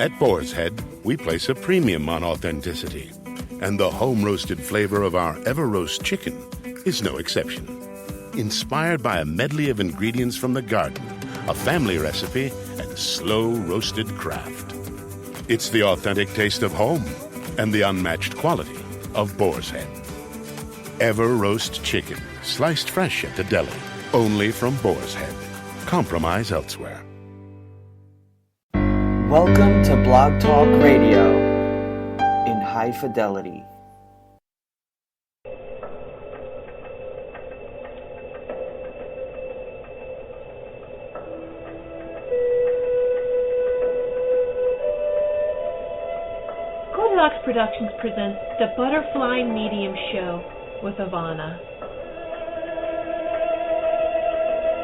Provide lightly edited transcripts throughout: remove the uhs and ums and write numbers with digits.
At Boar's Head, we place a premium on authenticity, and the home-roasted flavor of our Ever-Roast chicken is no exception. Inspired by a medley of ingredients from the garden, a family recipe, and slow-roasted craft. It's the authentic taste of home and the unmatched quality of Boar's Head. Ever-Roast chicken, sliced fresh at the deli, only from Boar's Head. Compromise elsewhere. Welcome to Blog Talk Radio in high fidelity. Goldilocks Productions presents the ButterFly Medium Show with Ivana.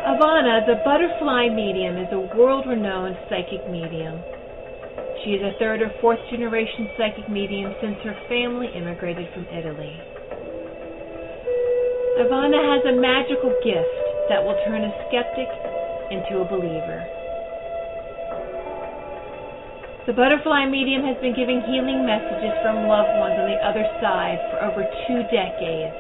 Ivana, the ButterFly medium, is a world-renowned psychic medium. She is a third or fourth generation psychic medium since her family immigrated from Italy. Ivana has a magical gift that will turn a skeptic into a believer. The ButterFly medium has been giving healing messages from loved ones on the other side for over 2 decades.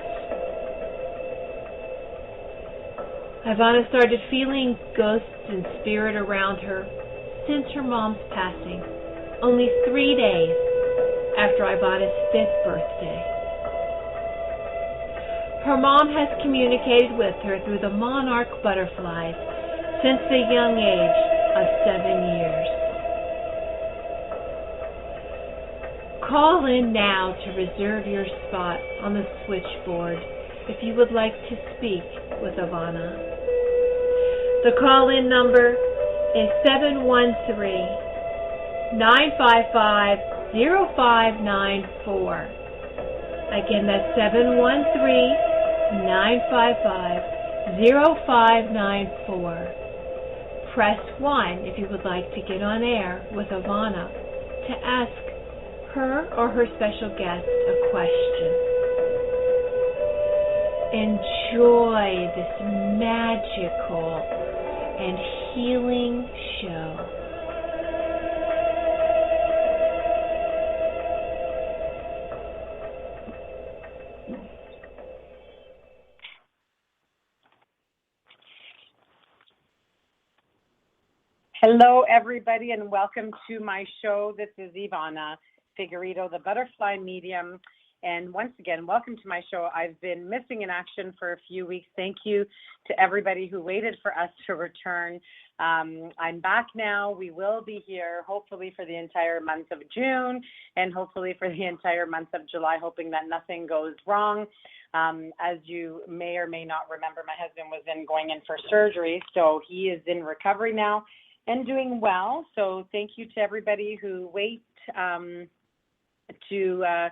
Ivana started feeling ghosts and spirit around her since her mom's passing, only 3 days after Ivana's 5th birthday. Her mom has communicated with her through the Monarch ButterFlies since the young age of 7 years. Call in now to reserve your spot on the switchboard if you would like to speak with Ivana. The call-in number is 713-955-0594. Again, that's 713-955-0594. Press 1 if you would like to get on air with Ivana to ask her or her special guest a question. Enjoy this magical and healing show. Hello, everybody, and welcome to my show. This is Ivana Figueredo, the Butterfly Medium. And once again, welcome to my show. I've been missing in action for a few weeks. Thank you to everybody who waited for us to return. I'm back now. We will be here hopefully for the entire month of June and hopefully for the entire month of July, hoping that nothing goes wrong. As you may or may not remember, my husband was going in for surgery, so he is in recovery now and doing well. So thank you to everybody who wait to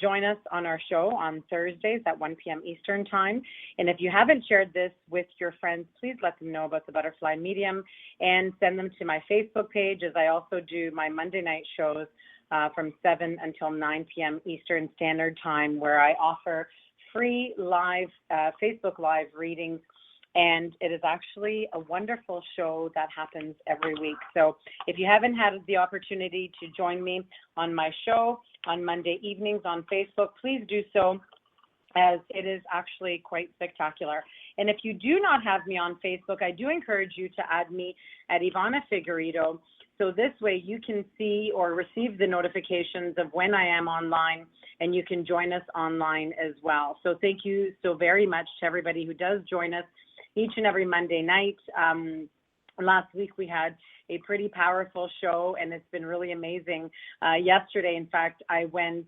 join us on our show on Thursdays at 1 p.m. Eastern Time. And if you haven't shared this with your friends, please let them know about the ButterFly Medium and send them to my Facebook page, as I also do my Monday night shows from 7 until 9 p.m. Eastern Standard Time, where I offer free live Facebook Live readings. And it is actually a wonderful show that happens every week. So if you haven't had the opportunity to join me on my show on Monday evenings on Facebook, please do so, as it is actually quite spectacular. And if you do not have me on Facebook, I do encourage you to add me at Ivana Figueredo. So this way you can see or receive the notifications of when I am online, and you can join us online as well. So thank you so very much to everybody who does join us each and every Monday night. Last week we had a pretty powerful show, and it's been really amazing. Yesterday, in fact, I went,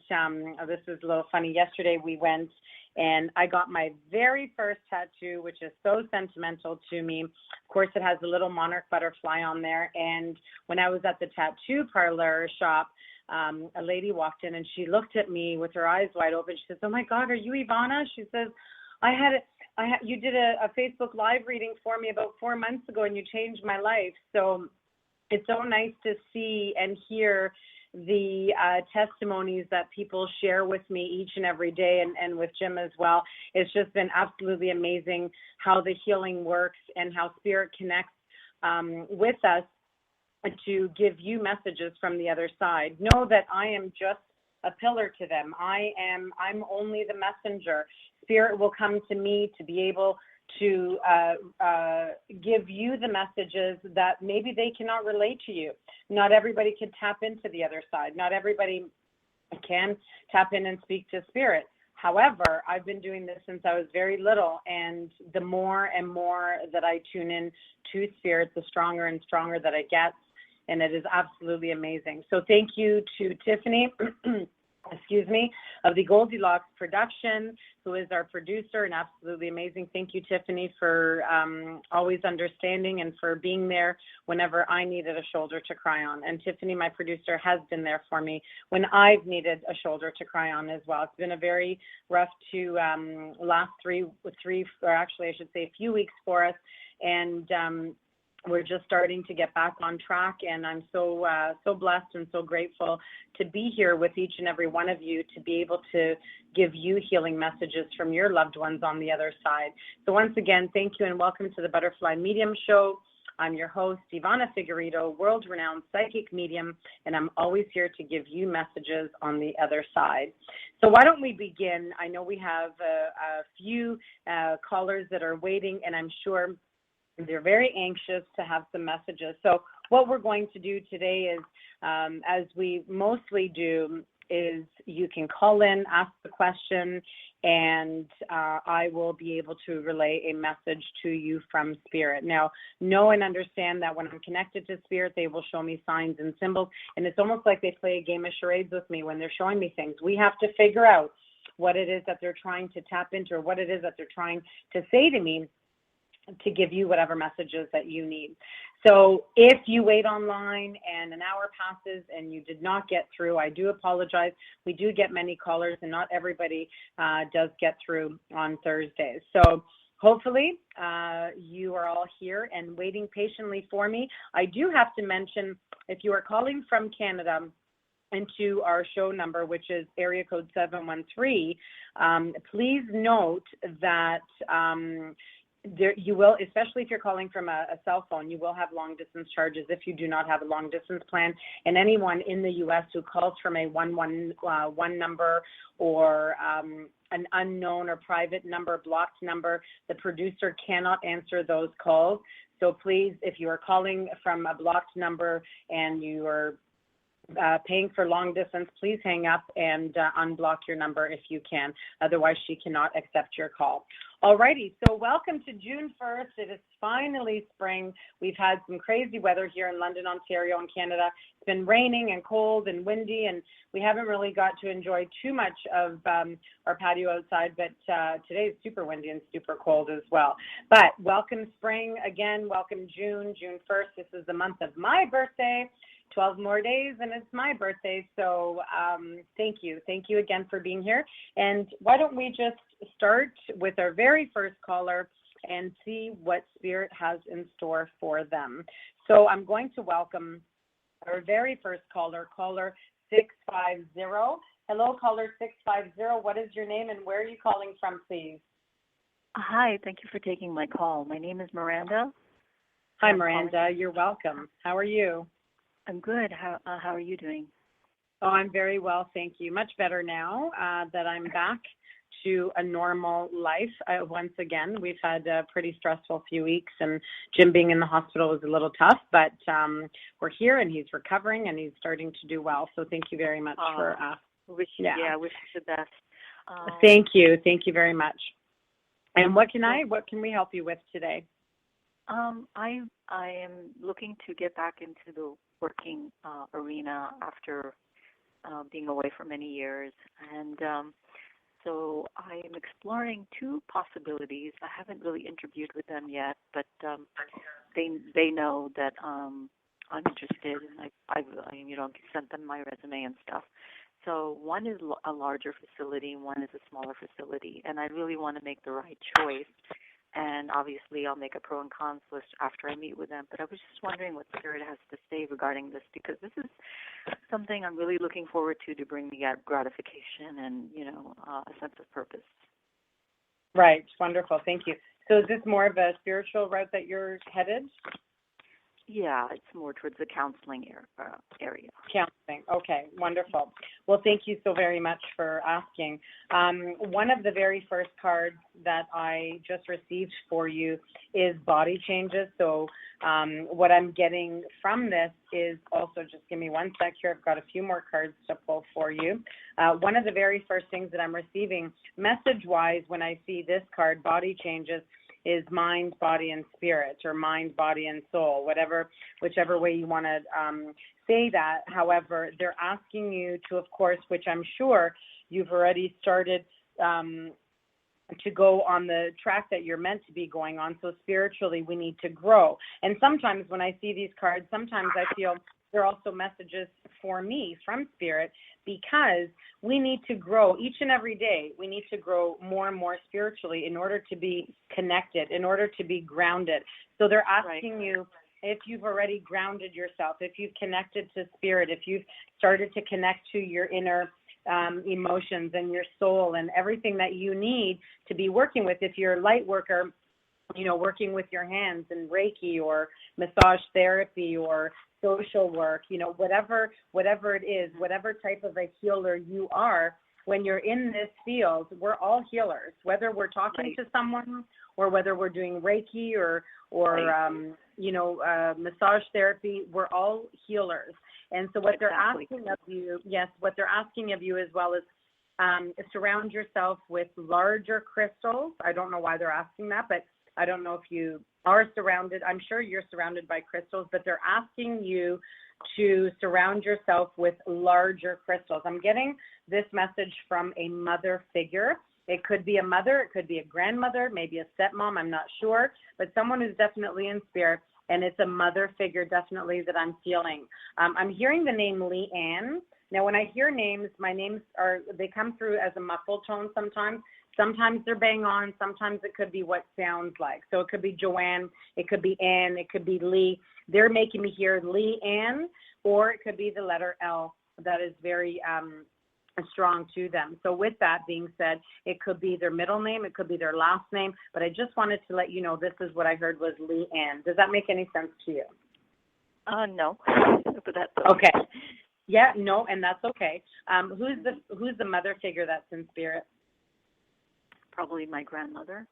this is a little funny. Yesterday we went and I got my very first tattoo, which is so sentimental to me. Of course, it has a little Monarch ButterFly on there. And when I was at the tattoo parlor shop, a lady walked in and she looked at me with her eyes wide open. She says, "Oh my God, are you Ivana?" She says, you did a Facebook Live reading for me about 4 months ago, and you changed my life. So it's so nice to see and hear the testimonies that people share with me each and every day, and with Jim as well. It's just been absolutely amazing how the healing works and how spirit connects with us to give you messages from the other side. Know that I am just a pillar to them. I'm only the messenger. Spirit will come to me to be able to give you the messages that maybe they cannot relate to you. Not everybody can tap into the other side. Not everybody can tap in and speak to spirit. However, I've been doing this since I was very little, and the more and more that I tune in to spirit, the stronger and stronger that it gets, and it is absolutely amazing. So thank you to Tiffany, of the Goldilocks production, who is our producer and absolutely amazing. Thank you, Tiffany, for always understanding and for being there whenever I needed a shoulder to cry on. And Tiffany, my producer, has been there for me when I've needed a shoulder to cry on as well. It's been a very rough last three, or actually I should say a few weeks for us. And we're just starting to get back on track, and I'm so blessed and so grateful to be here with each and every one of you, to be able to give you healing messages from your loved ones on the other side. So once again, thank you and welcome to the Butterfly Medium Show. I'm your host, Ivana Figueredo, world-renowned psychic medium, and I'm always here to give you messages on the other side. So why don't we begin? I know we have a few callers that are waiting, and I'm sure they're very anxious to have some messages. So what we're going to do today is, as we mostly do, is you can call in, ask the question, and I will be able to relay a message to you from Spirit. Now, know and understand that when I'm connected to Spirit, they will show me signs and symbols, and it's almost like they play a game of charades with me when they're showing me things. We have to figure out what it is that they're trying to tap into, or what it is that they're trying to say to me, to give you whatever messages that you need. So if you wait online and an hour passes and you did not get through, I do apologize. We do get many callers, and not everybody does get through on Thursdays. So hopefully you are all here and waiting patiently for me. I do have to mention, if you are calling from Canada into our show number, which is area code 713, please note that you will, especially if you're calling from a cell phone, you will have long distance charges if you do not have a long distance plan. And anyone in the U.S. who calls from a 111 number or an unknown or private number, blocked number, the producer cannot answer those calls. So please, if you are calling from a blocked number and you are paying for long distance, please hang up and unblock your number if you can. Otherwise, she cannot accept your call. Alrighty, so welcome to June 1st. It is finally spring. We've had some crazy weather here in London, Ontario, and Canada. It's been raining and cold and windy, and we haven't really got to enjoy too much of our patio outside, but today is super windy and super cold as well. But welcome spring again, welcome June 1st. This is the month of my birthday. 12 more days and it's my birthday. So thank you. Thank you again for being here. And why don't we just start with our very first caller and see what Spirit has in store for them. So I'm going to welcome our very first caller, caller 650. Hello, caller 650. What is your name and where are you calling from, please? Hi, thank you for taking my call. My name is Miranda. Hi, Miranda. You're welcome. How are you? I'm good. How are you doing? Oh, I'm very well, thank you. Much better now that I'm back to a normal life. Once again, we've had a pretty stressful few weeks, and Jim being in the hospital was a little tough, but we're here and he's recovering and he's starting to do well. So thank you very much for wish you the best. Thank you very much. And what can we help you with today? I am looking to get back into the working arena after being away for many years, and so I am exploring two possibilities. I haven't really interviewed with them yet, but they know that I'm interested, and I've sent them my resume and stuff. So one is a larger facility, and one is a smaller facility, and I really want to make the right choice. And obviously, I'll make a pro and cons list after I meet with them. But I was just wondering what Spirit has to say regarding this, because this is something I'm really looking forward to bring me gratification and, a sense of purpose. Right. Wonderful. Thank you. So is this more of a spiritual route that you're headed? Yeah, it's more towards the counseling area. Counseling. Okay, wonderful. Well, thank you so very much for asking. One of the very first cards that I just received for you is body changes. So what I'm getting from this is also, just give me one sec here. I've got a few more cards to pull for you. One of the very first things that I'm receiving message-wise when I see this card, body changes, is mind, body, and spirit, or mind, body, and soul, whichever way you want to say that. However, they're asking you to, of course, which I'm sure you've already started to go on the track that you're meant to be going on. So spiritually, we need to grow. And sometimes when I see these cards, sometimes I feel they're also messages for me from Spirit, because we need to grow each and every day. We need to grow more and more spiritually in order to be connected, in order to be grounded. So they're asking you if you've already grounded yourself, if you've connected to Spirit, if you've started to connect to your inner emotions and your soul and everything that you need to be working with. If you're a light worker, working with your hands and Reiki or massage therapy or social work, whatever it is, whatever type of a healer you are, when you're in this field, we're all healers, whether we're talking to someone or whether we're doing Reiki or massage therapy, we're all healers. And so what they're asking of you, what they're asking of you as well is surround yourself with larger crystals. I don't know why they're asking that, but I don't know if you are surrounded. I'm sure you're surrounded by crystals, but they're asking you to surround yourself with larger crystals. I'm getting this message from a mother figure. It could be a mother, it could be a grandmother, maybe a stepmom, I'm not sure, but someone who's definitely in spirit, and it's a mother figure definitely that I'm feeling. I'm hearing the name Leanne. Now, when I hear names, my names they come through as a muffled tone sometimes. Sometimes they're bang on. Sometimes it could be what sounds like. So it could be Joanne, it could be Anne, it could be Lee. They're making me hear Lee Ann, or it could be the letter L that is very strong to them. So with that being said, it could be their middle name, it could be their last name, but I just wanted to let you know this is what I heard was Lee Ann. Does that make any sense to you? No, but that's okay. Yeah, no, and that's okay. Who's the mother figure that's in spirit? Probably my grandmother.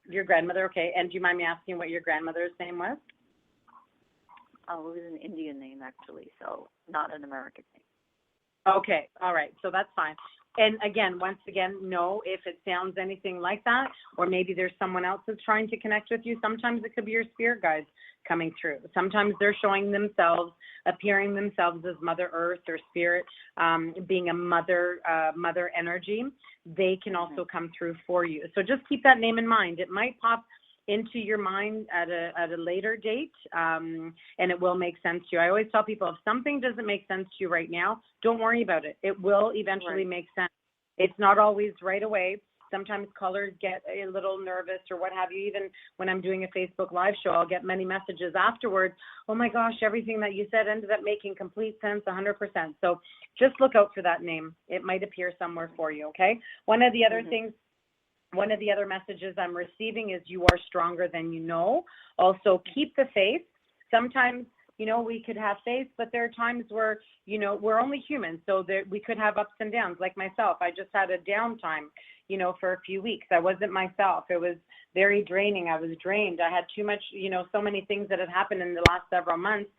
Your grandmother, okay. And do you mind me asking what your grandmother's name was? Oh, it was an Indian name, actually, so not an American name. Okay, all right, so that's fine. And again, once again, know if it sounds anything like that, or maybe there's someone else that's trying to connect with you. Sometimes it could be your spirit guides coming through. Sometimes they're showing themselves, appearing themselves as Mother Earth or Spirit, being a mother energy. They can also come through for you. So just keep that name in mind. It might pop into your mind at a later date, and it will make sense to you. I always tell people, if something doesn't make sense to you right now, don't worry about it. It will eventually make sense. It's not always right away. Sometimes callers get a little nervous or what have you. Even when I'm doing a Facebook Live show, I'll get many messages afterwards. Oh my gosh, everything that you said ended up making complete sense, 100%. So just look out for that name. It might appear somewhere for you, okay? One of the other messages I'm receiving is you are stronger than you know. Also, keep the faith. Sometimes, we could have faith, but there are times where, we're only human. So we could have ups and downs. Like myself, I just had a downtime, for a few weeks. I wasn't myself. It was very draining. I was drained. I had too much, so many things that had happened in the last several months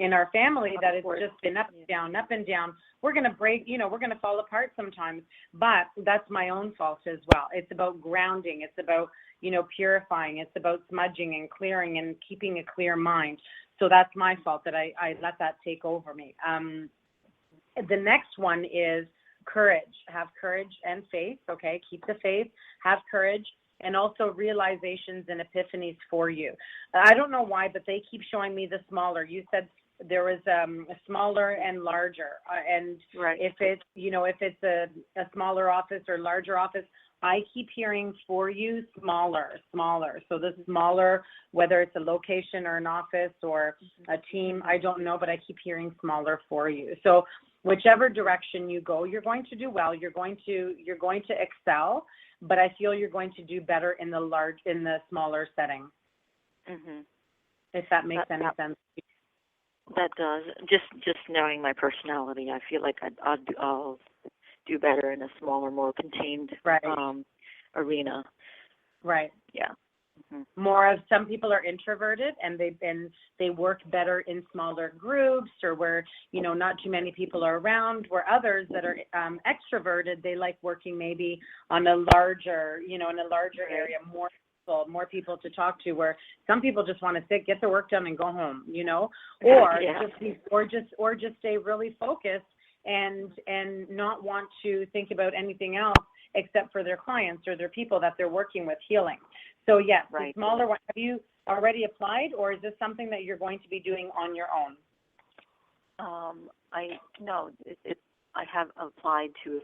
in our family that it's just been up and down, up and down. We're going to break, we're going to fall apart sometimes, but that's my own fault as well. It's about grounding. It's about, purifying. It's about smudging and clearing and keeping a clear mind. So that's my fault that I let that take over me. The next one is courage. Have courage and faith, okay? Keep the faith, have courage, and also realizations and epiphanies for you. I don't know why, but they keep showing me the smaller. You said there was a smaller and larger, and if it's if it's a smaller office or larger office, I keep hearing for you smaller. So the smaller, whether it's a location or an office or a team, I don't know, but I keep hearing smaller for you. So whichever direction you go, you're going to do well. You're going to excel, but I feel you're going to do better in the smaller setting. If that makes any sense. That does. Just knowing my personality, I feel like I'll do better in a smaller, more contained Right. Arena. Right. Yeah. Mm-hmm. More of some people are introverted and they work better in smaller groups or where, not too many people are around, where others that are extroverted, they like working maybe on a larger, in a larger area, more people to talk to, where some people just want to sit, get their work done and go home, or just stay really focused and not want to think about anything else except for their clients or their people that they're working with healing. So yes, the smaller one. Have you already applied, or is this something that you're going to be doing on your own? I have applied to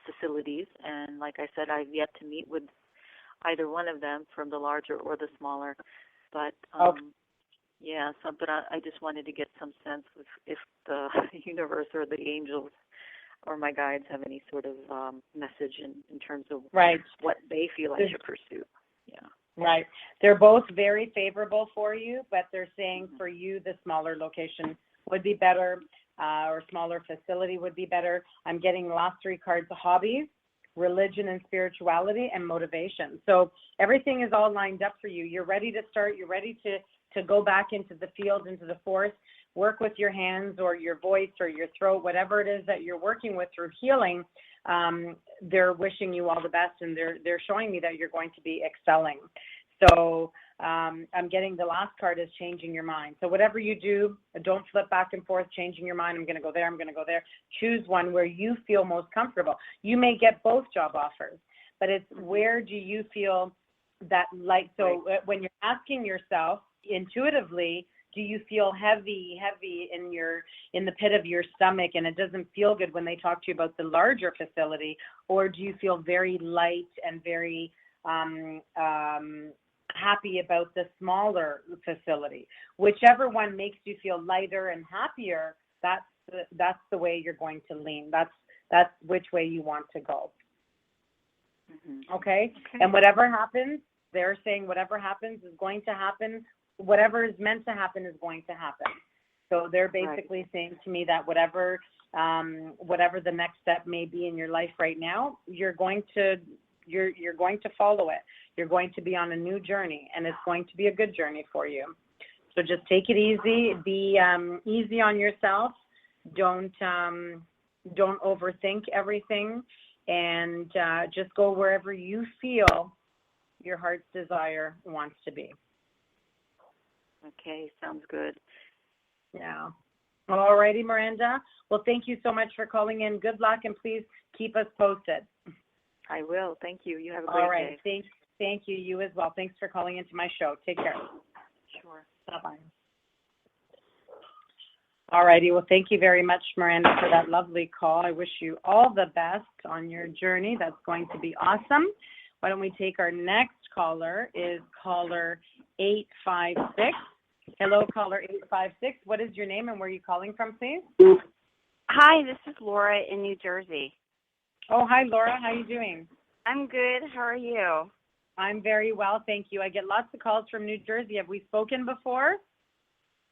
facilities, and like I said, I've yet to meet with either one of them, from the larger or the smaller. But but I just wanted to get some sense of if the universe or the angels or my guides have any sort of message in terms of what they feel I should pursue. Yeah. Right. They're both very favorable for you, but they're saying for you the smaller location would be better, or smaller facility would be better. I'm getting the last three cards: hobbies, religion and spirituality, and motivation. So everything is all lined up for you. You're ready to start. You're ready to go back into the field, into the forest, work with your hands or your voice or your throat, whatever it is that you're working with through healing. They're wishing you all the best, and they're showing me that you're going to be excelling. So I'm getting the last card is changing your mind. So whatever you do, don't flip back and forth, changing your mind. I'm going to go there. I'm going to go there. Choose one where you feel most comfortable. You may get both job offers, but it's where do you feel that when you're asking yourself intuitively, do you feel heavy in the pit of your stomach, and it doesn't feel good when they talk to you about the larger facility, or do you feel very light and very happy about the smaller facility? Whichever one makes you feel lighter and happier, that's the way you're going to lean. That's which way you want to go. Mm-hmm. Okay? And whatever happens, they're saying whatever happens is going to happen. Whatever is meant to happen is going to happen. So they're basically saying to me that whatever the next step may be in your life right now, you're going to follow it. You're going to be on a new journey, and it's going to be a good journey for you. So just take it easy. Be easy on yourself. Don't overthink everything, and just go wherever you feel your heart's desire wants to be. Okay, sounds good. Yeah. All righty, Miranda. Well, thank you so much for calling in. Good luck, and please keep us posted. I will. Thank you. You have a great day. All right. Thank you. You as well. Thanks for calling into my show. Take care. Sure. Bye-bye. All righty. Well, thank you very much, Miranda, for that lovely call. I wish you all the best on your journey. That's going to be awesome. Why don't we take our next caller? Is caller 856. Hello, caller 856. What is your name and where are you calling from, please? Hi, this is Laura in New Jersey. Oh, hi, Laura. How are you doing? I'm good. How are you? I'm very well, thank you. I get lots of calls from New Jersey. Have we spoken before?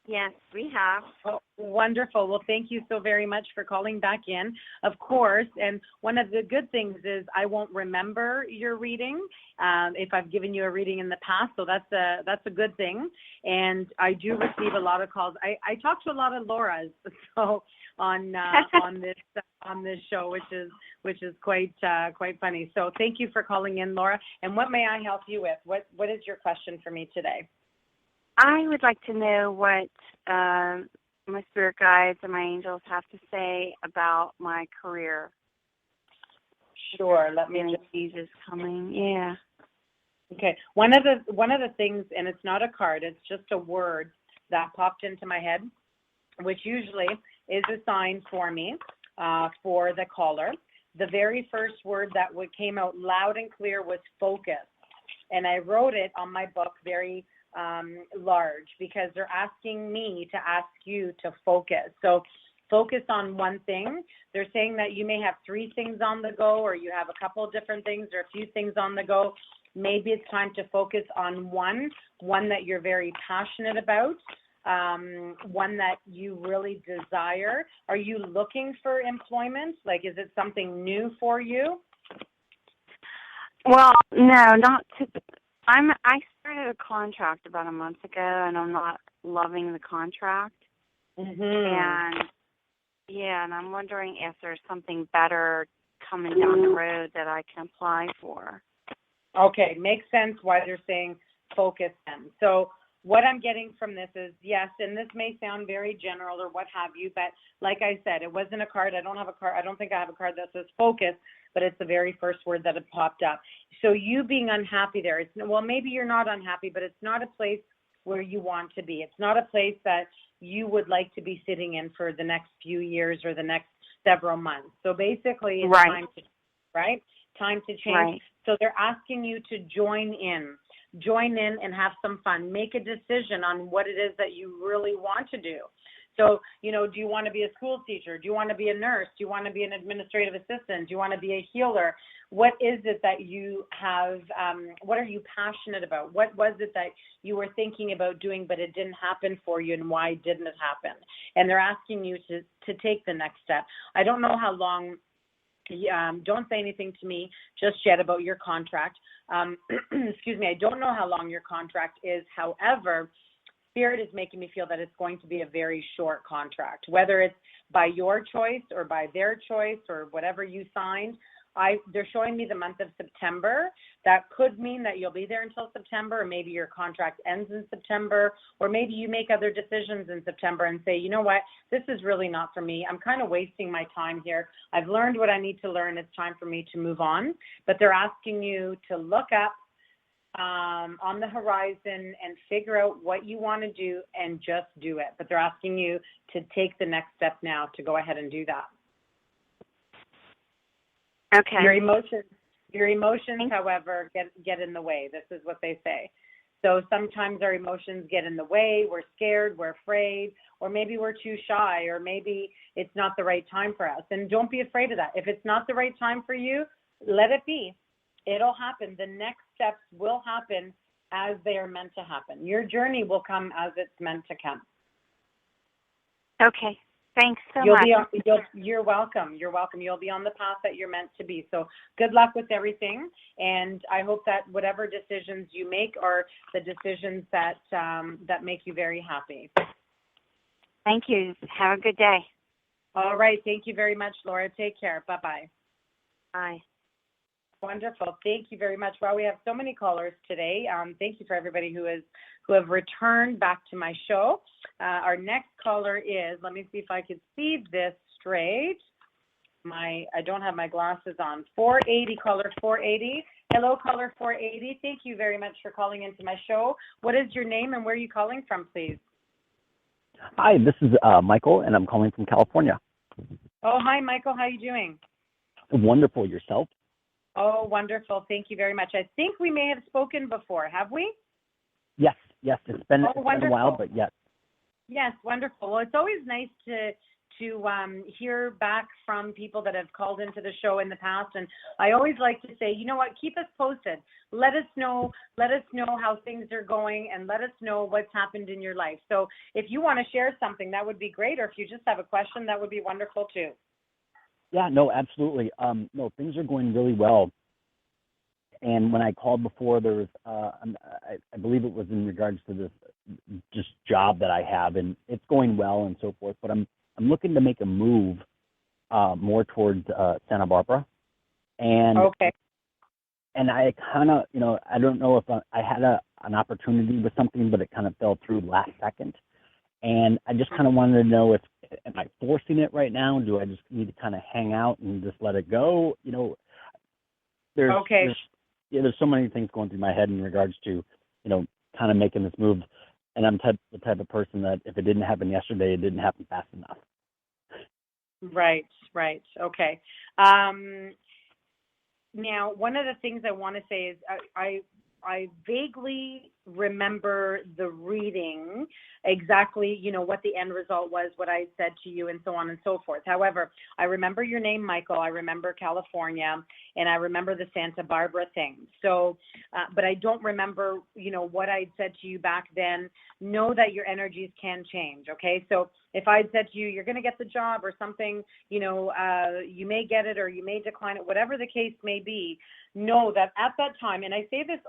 Yes, we have. Oh, wonderful. Well, thank you so very much for calling back in, of course. And one of the good things is I won't remember your reading if I've given you a reading in the past. So that's a good thing. And I do receive a lot of calls. I talk to a lot of Lauras so on this show, which is quite funny. So thank you for calling in, Laura. And what may I help you with? What is your question for me today? I would like to know what my spirit guides and my angels have to say about my career. Sure. Let me just. Jesus coming. Yeah. Okay. One of the things, and it's not a card, it's just a word that popped into my head, which usually is a sign for me for the caller. The very first word that came out loud and clear was focus, and I wrote it on my book very large because they're asking me to ask you to focus. So focus on one thing. They're saying that you may have 3 things on the go, or you have a couple of different things or a few things on the go. Maybe it's time to focus on one that you're very passionate about. one that you really desire? Are you looking for employment? Like, is it something new for you? Well, no, not to. I started a contract about a month ago, and I'm not loving the contract. Mm-hmm. And I'm wondering if there's something better coming down the road that I can apply for. Okay, makes sense why they're saying focus then. So what I'm getting from this is, yes, and this may sound very general or what have you, but like I said, it wasn't a card. I don't have a card. I don't think I have a card that says focus, but it's the very first word that had popped up. So you being unhappy there, well, maybe you're not unhappy, but it's not a place where you want to be. It's not a place that you would like to be sitting in for the next few years or the next several months. So basically, it's time to, right? Time to change. Right. So they're asking you to join in and have some fun. Make a decision on what it is that you really want to do. So, you know, do you want to be a school teacher? Do you want to be a nurse? Do you want to be an administrative assistant? Do you want to be a healer? What is it that you have, what are you passionate about? What was it that you were thinking about doing, but it didn't happen for you, and why didn't it happen? And they're asking you to take the next step. I don't know how long, don't say anything to me just yet about your contract. Excuse me, I don't know how long your contract is. However, Spirit is making me feel that it's going to be a very short contract, whether it's by your choice or by their choice or whatever you signed. They're showing me the month of September. That could mean that you'll be there until September, or maybe your contract ends in September, or maybe you make other decisions in September and say, you know what, this is really not for me. I'm kind of wasting my time here. I've learned what I need to learn. It's time for me to move on. But they're asking you to look up on the horizon and figure out what you want to do and just do it. But they're asking you to take the next step now to go ahead and do that. Okay. Your emotions, however, get in the way. This is what they say. So sometimes our emotions get in the way. We're scared, we're afraid, or maybe we're too shy, or maybe it's not the right time for us. And don't be afraid of that. If it's not the right time for you, let it be. It'll happen. The next steps will happen as they are meant to happen. Your journey will come as it's meant to come. Okay. Thanks so much. You're welcome. You're welcome. You'll be on the path that you're meant to be. So good luck with everything. And I hope that whatever decisions you make are the decisions that make you very happy. Thank you. Have a good day. All right. Thank you very much, Laura. Take care. Bye-bye. Bye. Wonderful. Thank you very much. Well, we have so many callers today. Thank you for everybody who have returned back to my show. Our next caller is, let me see if I can see this straight. I don't have my glasses on. 480, caller 480. Hello, caller 480. Thank you very much for calling into my show. What is your name and where are you calling from, please? Hi, this is Michael, and I'm calling from California. Oh, hi, Michael. How are you doing? Wonderful. Yourself? Oh, wonderful. Thank you very much. I think we may have spoken before. Have we? Yes. It's been a while, but yes. Yes, wonderful. Well, it's always nice to hear back from people that have called into the show in the past. And I always like to say, you know what, keep us posted. Let us know how things are going, and let us know what's happened in your life. So if you want to share something, that would be great. Or if you just have a question, that would be wonderful too. Yeah, no, absolutely. No, things are going really well. And when I called before, there was, I believe it was in regards to this just job that I have, and it's going well and so forth. But I'm looking to make a move more towards Santa Barbara. And okay. And I kind of, I don't know if I had an opportunity with something, but it kind of fell through last second. And I just kind of wanted to know am I forcing it right now? Do I just need to kind of hang out and just let it go? There's so many things going through my head in regards to, kind of making this move. And I'm the type of person that if it didn't happen yesterday, it didn't happen fast enough. Right. Okay. Now, one of the things I want to say is I vaguely remember the reading exactly, you know, what the end result was, what I said to you, and so on and so forth. However, I remember your name, Michael. I remember California, and I remember the Santa Barbara thing. So, but I don't remember, you know, what I said to you back then. Know that your energies can change, okay? So if I'd said to you, you're going to get the job or something, you know, you may get it or you may decline it, whatever the case may be, know that at that time, and I say this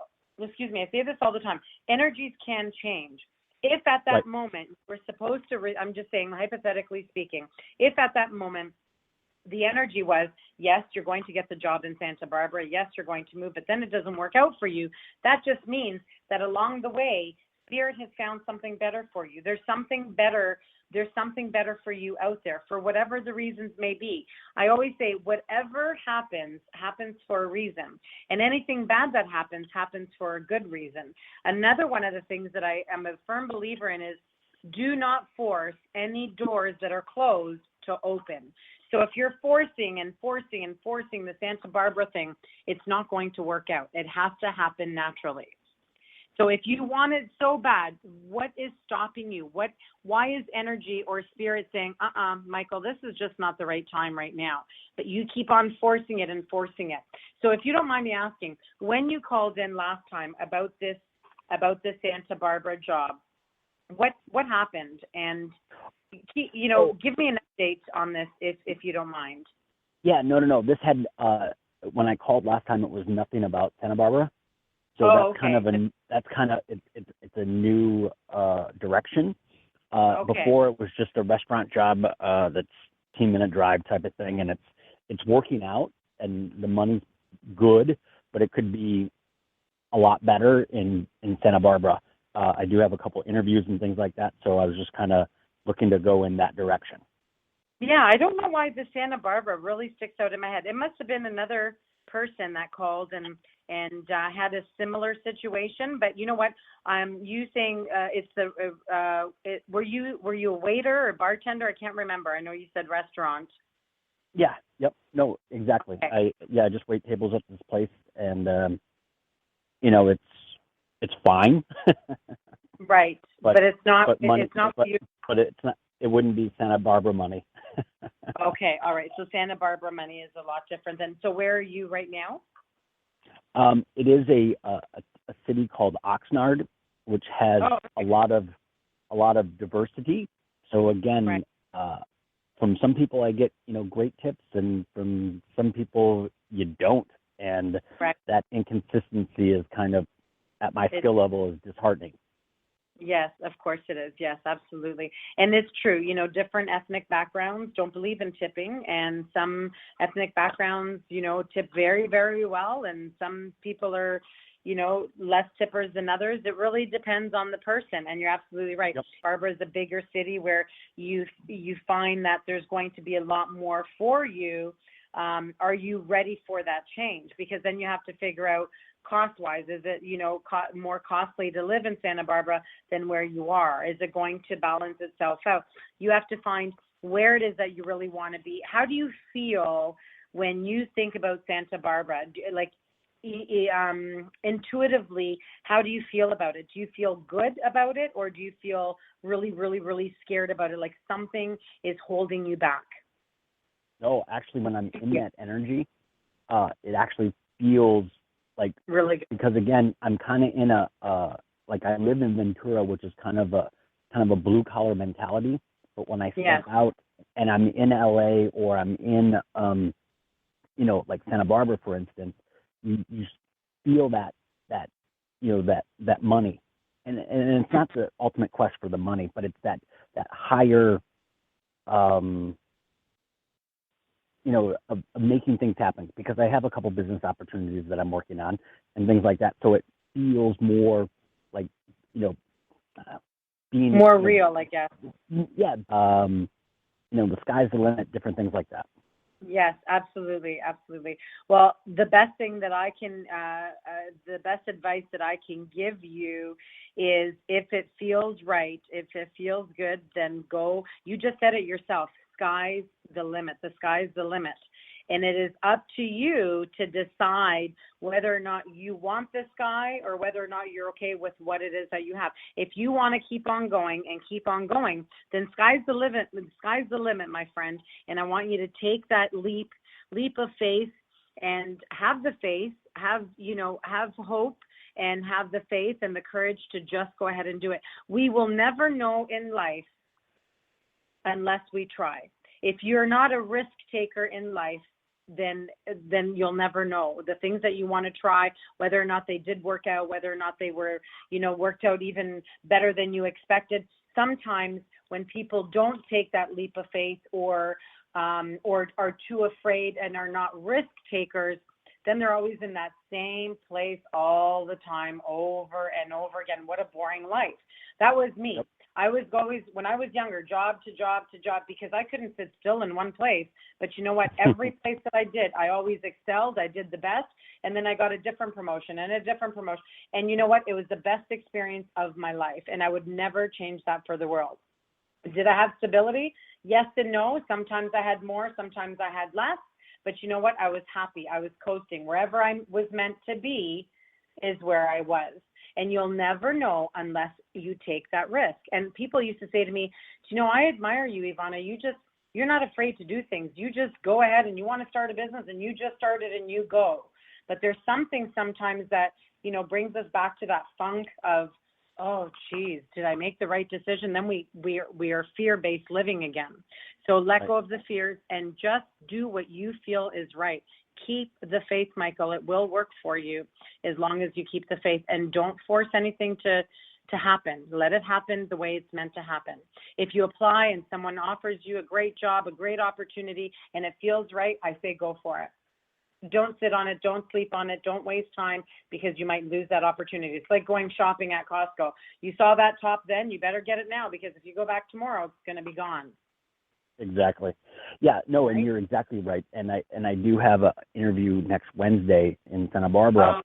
all the time, energies can change. If at that moment we're supposed to, I'm just saying, hypothetically speaking, if at that moment the energy was, yes, you're going to get the job in Santa Barbara, yes, you're going to move, but then it doesn't work out for you, that just means that along the way, Spirit has found something better for you. There's something better for you out there, for whatever the reasons may be. I always say, whatever happens for a reason. And anything bad that happens for a good reason. Another one of the things that I am a firm believer in is, do not force any doors that are closed to open. So if you're forcing the Santa Barbara thing, it's not going to work out. It has to happen naturally. So if you want it so bad, what is stopping you? Why is energy or spirit saying, Michael, this is just not the right time right now? But you keep on forcing it. So if you don't mind me asking, when you called in last time about this Santa Barbara job, what happened? And, you know, give me an update on this if you don't mind. Yeah, no. This had, when I called last time, it was nothing about Santa Barbara. So it's a new direction. Before it was just a restaurant job that's 10-minute drive type of thing, and it's working out, and the money's good, but it could be a lot better in Santa Barbara. I do have a couple interviews and things like that, so I was just kind of looking to go in that direction. Yeah, I don't know why the Santa Barbara really sticks out in my head. It must have been another person that called and had a similar situation. But you know what? You saying were you a waiter or bartender? I can't remember. I know you said restaurant. Yeah. Yep. No. Exactly. Okay. I just wait tables at this place, and you know, it's fine. Right. But it's not. But money, it's not but, for you. But it's not. It wouldn't be Santa Barbara money. Okay. All right. So Santa Barbara money is a lot different than. So where are you right now? It is a city called Oxnard, which has a lot of diversity. So again, from some people I get, you know, great tips, and from some people you don't, and that inconsistency is kind of, at my skill level, is disheartening. Yes, of course it is. Yes, absolutely. And it's true, you know, different ethnic backgrounds don't believe in tipping, and some ethnic backgrounds, you know, tip very, very well, and some people are, you know, less tippers than others. It really depends on the person, and you're absolutely right. Yep. Barbara is a bigger city where you find that there's going to be a lot more for you. Are you ready for that change? Because then you have to figure out, cost-wise, is it, you know, more costly to live in Santa Barbara than where you are? Is it going to balance itself out? You have to find where it is that you really want to be. How do you feel when you think about Santa Barbara? Like, intuitively, how do you feel about it? Do you feel good about it, or do you feel really, really, really scared about it, like something is holding you back? No, actually, when I'm in that energy, it actually feels like, really good. Because again, I'm kind of in like, I live in Ventura, which is kind of a blue collar mentality. But when I step out and I'm in LA, or I'm in you know, like Santa Barbara, for instance, you feel that you know, that money, and it's not the ultimate quest for the money, but it's that higher you know, of making things happen, because I have a couple business opportunities that I'm working on and things like that. So it feels more like, you know, being more real, I guess. Yeah. You know, the sky's the limit, different things like that. Yes, absolutely. Absolutely. Well, the best thing that I can, the best advice that I can give you is, if it feels right, if it feels good, then go. You just said it yourself. Sky's the limit. The sky's the limit. And it is up to you to decide whether or not you want this guy or whether or not you're okay with what it is that you have. If you want to keep on going and keep on going, then sky's the limit. Sky's the limit, my friend. And I want you to take that leap of faith and have the faith, have hope, and have the faith and the courage to just go ahead and do it. We will never know in life unless we try. If you're not a risk taker in life, then you'll never know. The things that you want to try, whether or not they did work out, whether or not they were, worked out even better than you expected. Sometimes when people don't take that leap of faith or are too afraid and are not risk takers, then they're always in that same place all the time, over and over again. What a boring life. That was me. Yep. I was always, when I was younger, job to job to job, because I couldn't sit still in one place. But you know what? Every place that I did, I always excelled. I did the best. And then I got a different promotion and a different promotion. And you know what? It was the best experience of my life. And I would never change that for the world. Did I have stability? Yes and no. Sometimes I had more, sometimes I had less. But you know what? I was happy. I was coasting. Wherever I was meant to be is where I was. And you'll never know unless you take that risk. And people used to say to me, I admire you, Ivana. You're not afraid to do things. You just go ahead and you want to start a business and you just start it and you go. But there's something sometimes that, brings us back to that funk of, oh, geez, did I make the right decision? Then we are fear-based living again. So let go of the fears and just do what you feel is right. Keep the faith, Michael. It will work for you as long as you keep the faith, and don't force anything to happen. Let it happen the way it's meant to happen. If you apply and someone offers you a great job, a great opportunity, and it feels right, I say go for it. Don't sit on it. Don't sleep on it. Don't waste time, because you might lose that opportunity. It's like going shopping at Costco. You saw that top then, you better get it now, because if you go back tomorrow, it's going to be gone. Exactly. Yeah, no, and you're exactly right. And I do have an interview next Wednesday in Santa Barbara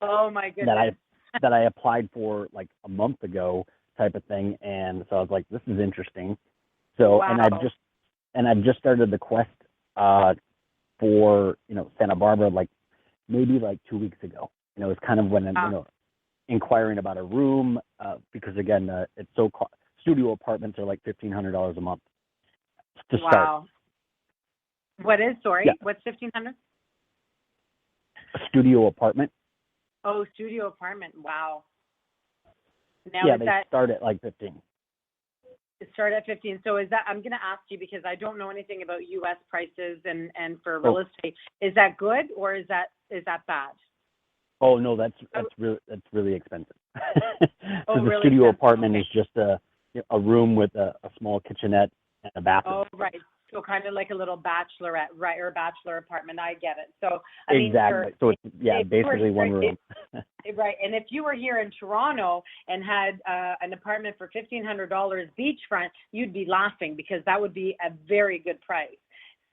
oh my goodness. that I applied for like a month ago type of thing. And so I was like, this is interesting. So, wow. and I've just started the quest for, Santa Barbara, maybe 2 weeks ago. It's kind of when I'm, inquiring about a room, because again, it's studio apartments are like $1,500 a month to start. Wow. What is, sorry? Yeah. What's $1,500? A studio apartment. Oh, studio apartment. Wow. Now yeah, they start at like 15. Start at 15. So is that, I'm going to ask you because I don't know anything about U.S. prices and for real estate. Is that good or is that bad? Oh no, that's really expensive. So the really studio expensive. apartment is just a room with a small kitchenette and a bathroom. Oh, right. So kind of like a little bachelorette, right, or bachelor apartment. I get it. So exactly. So it's basically one room. Right. And if you were here in Toronto and had an apartment for $1,500 beachfront, you'd be laughing because that would be a very good price.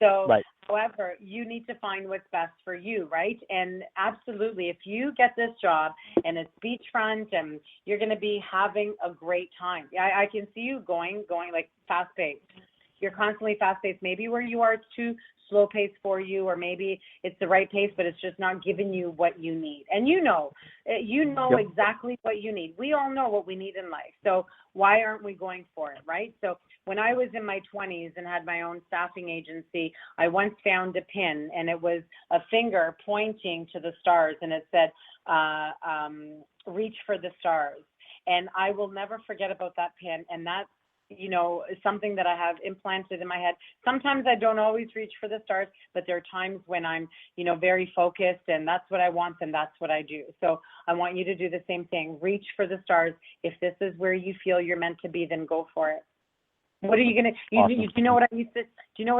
So, right. However, you need to find what's best for you, right? And absolutely, if you get this job and it's beachfront and you're going to be having a great time. I can see you going like fast-paced. You're constantly fast-paced. Maybe where you are, it's too slow-paced for you, or maybe it's the right pace, but it's just not giving you what you need. And you know yep. exactly what you need. We all know what we need in life. So why aren't we going for it, right? So when I was in my 20s and had my own staffing agency, I once found a pin, and it was a finger pointing to the stars, and it said, reach for the stars. And I will never forget about that pin, and that's something that I have implanted in my head. Sometimes I don't always reach for the stars, but there are times when I'm, very focused and that's what I want, then that's what I do. So I want you to do the same thing. Reach for the stars. If this is where you feel you're meant to be, then go for it. What are you going to, awesome. Do you know what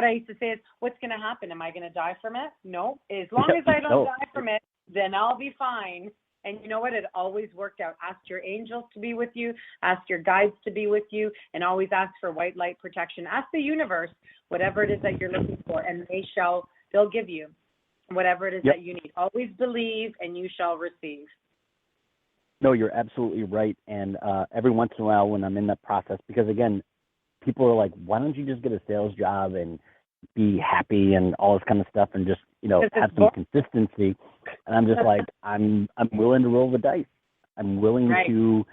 I used to say is, what's going to happen? Am I going to die from it? No. As long as I don't die from it, then I'll be fine. And you know what? It always worked out. Ask your angels to be with you. Ask your guides to be with you. And always ask for white light protection. Ask the universe whatever it is that you're looking for, and they'll give you whatever it is yep. that you need. Always believe, and you shall receive. No, you're absolutely right. And every once in a while when I'm in that process, because again, people are like, why don't you just get a sales job and be happy and all this kind of stuff, and just have some consistency. And I'm just like, I'm willing to roll the dice. I'm willing to,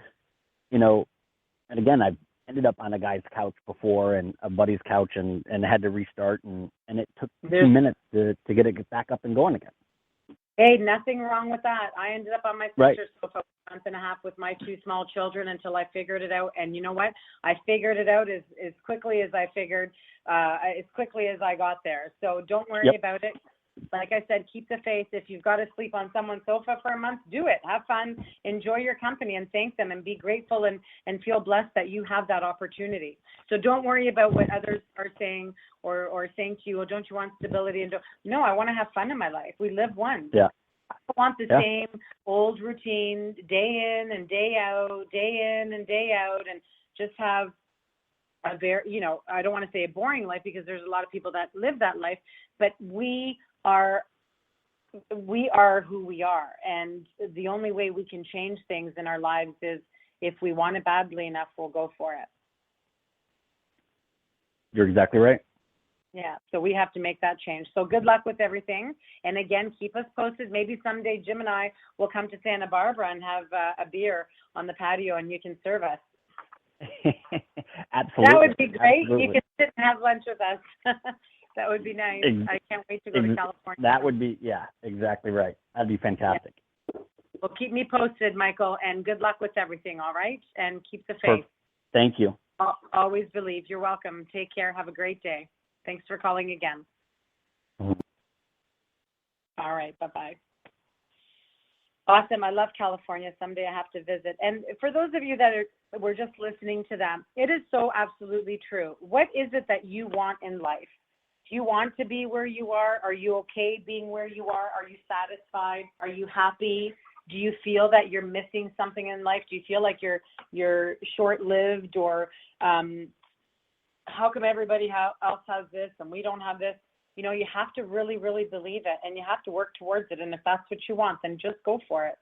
and again, I've ended up on a guy's couch before and a buddy's couch and had to restart, and it took 2 minutes to get it back up and going again. Hey, nothing wrong with that. I ended up on my sister's sofa for a month and a half with my 2 small children until I figured it out. And you know what? I figured it out as quickly as I figured, as quickly as I got there. So don't worry about it. Like I said, keep the faith. If you've got to sleep on someone's sofa for a month, do it. Have fun. Enjoy your company and thank them and be grateful and feel blessed that you have that opportunity. So don't worry about what others are saying or saying to you, well, don't you want stability? No, I want to have fun in my life. We live once. Yeah. I don't want the same old routine, day in and day out, and just have a very, I don't want to say a boring life because there's a lot of people that live that life, but we are who we are, and the only way we can change things in our lives is if we want it badly enough, we'll go for it. You're exactly right. Yeah, so we have to make that change. So good luck with everything, and again, keep us posted. Maybe someday Jim and I will come to Santa Barbara and have a beer on the patio, and you can serve us. Absolutely. That would be great. Absolutely. You can sit and have lunch with us. That would be nice. I can't wait to go to California. That would be, exactly right. That'd be fantastic. Yeah. Well, keep me posted, Michael, and good luck with everything, all right? And keep the faith. Thank you. Always believe. You're welcome. Take care. Have a great day. Thanks for calling again. Mm-hmm. All right. Bye-bye. Awesome. I love California. Someday I have to visit. And for those of you that were just listening to them, it is so absolutely true. What is it that you want in life? Do you want to be where you are? Are you okay being where you are? Are you satisfied? Are you happy? Do you feel that you're missing something in life? Do you feel like you're short-lived, or how come everybody else has this and we don't have this? You have to really, really believe it, and you have to work towards it. And if that's what you want, then just go for it.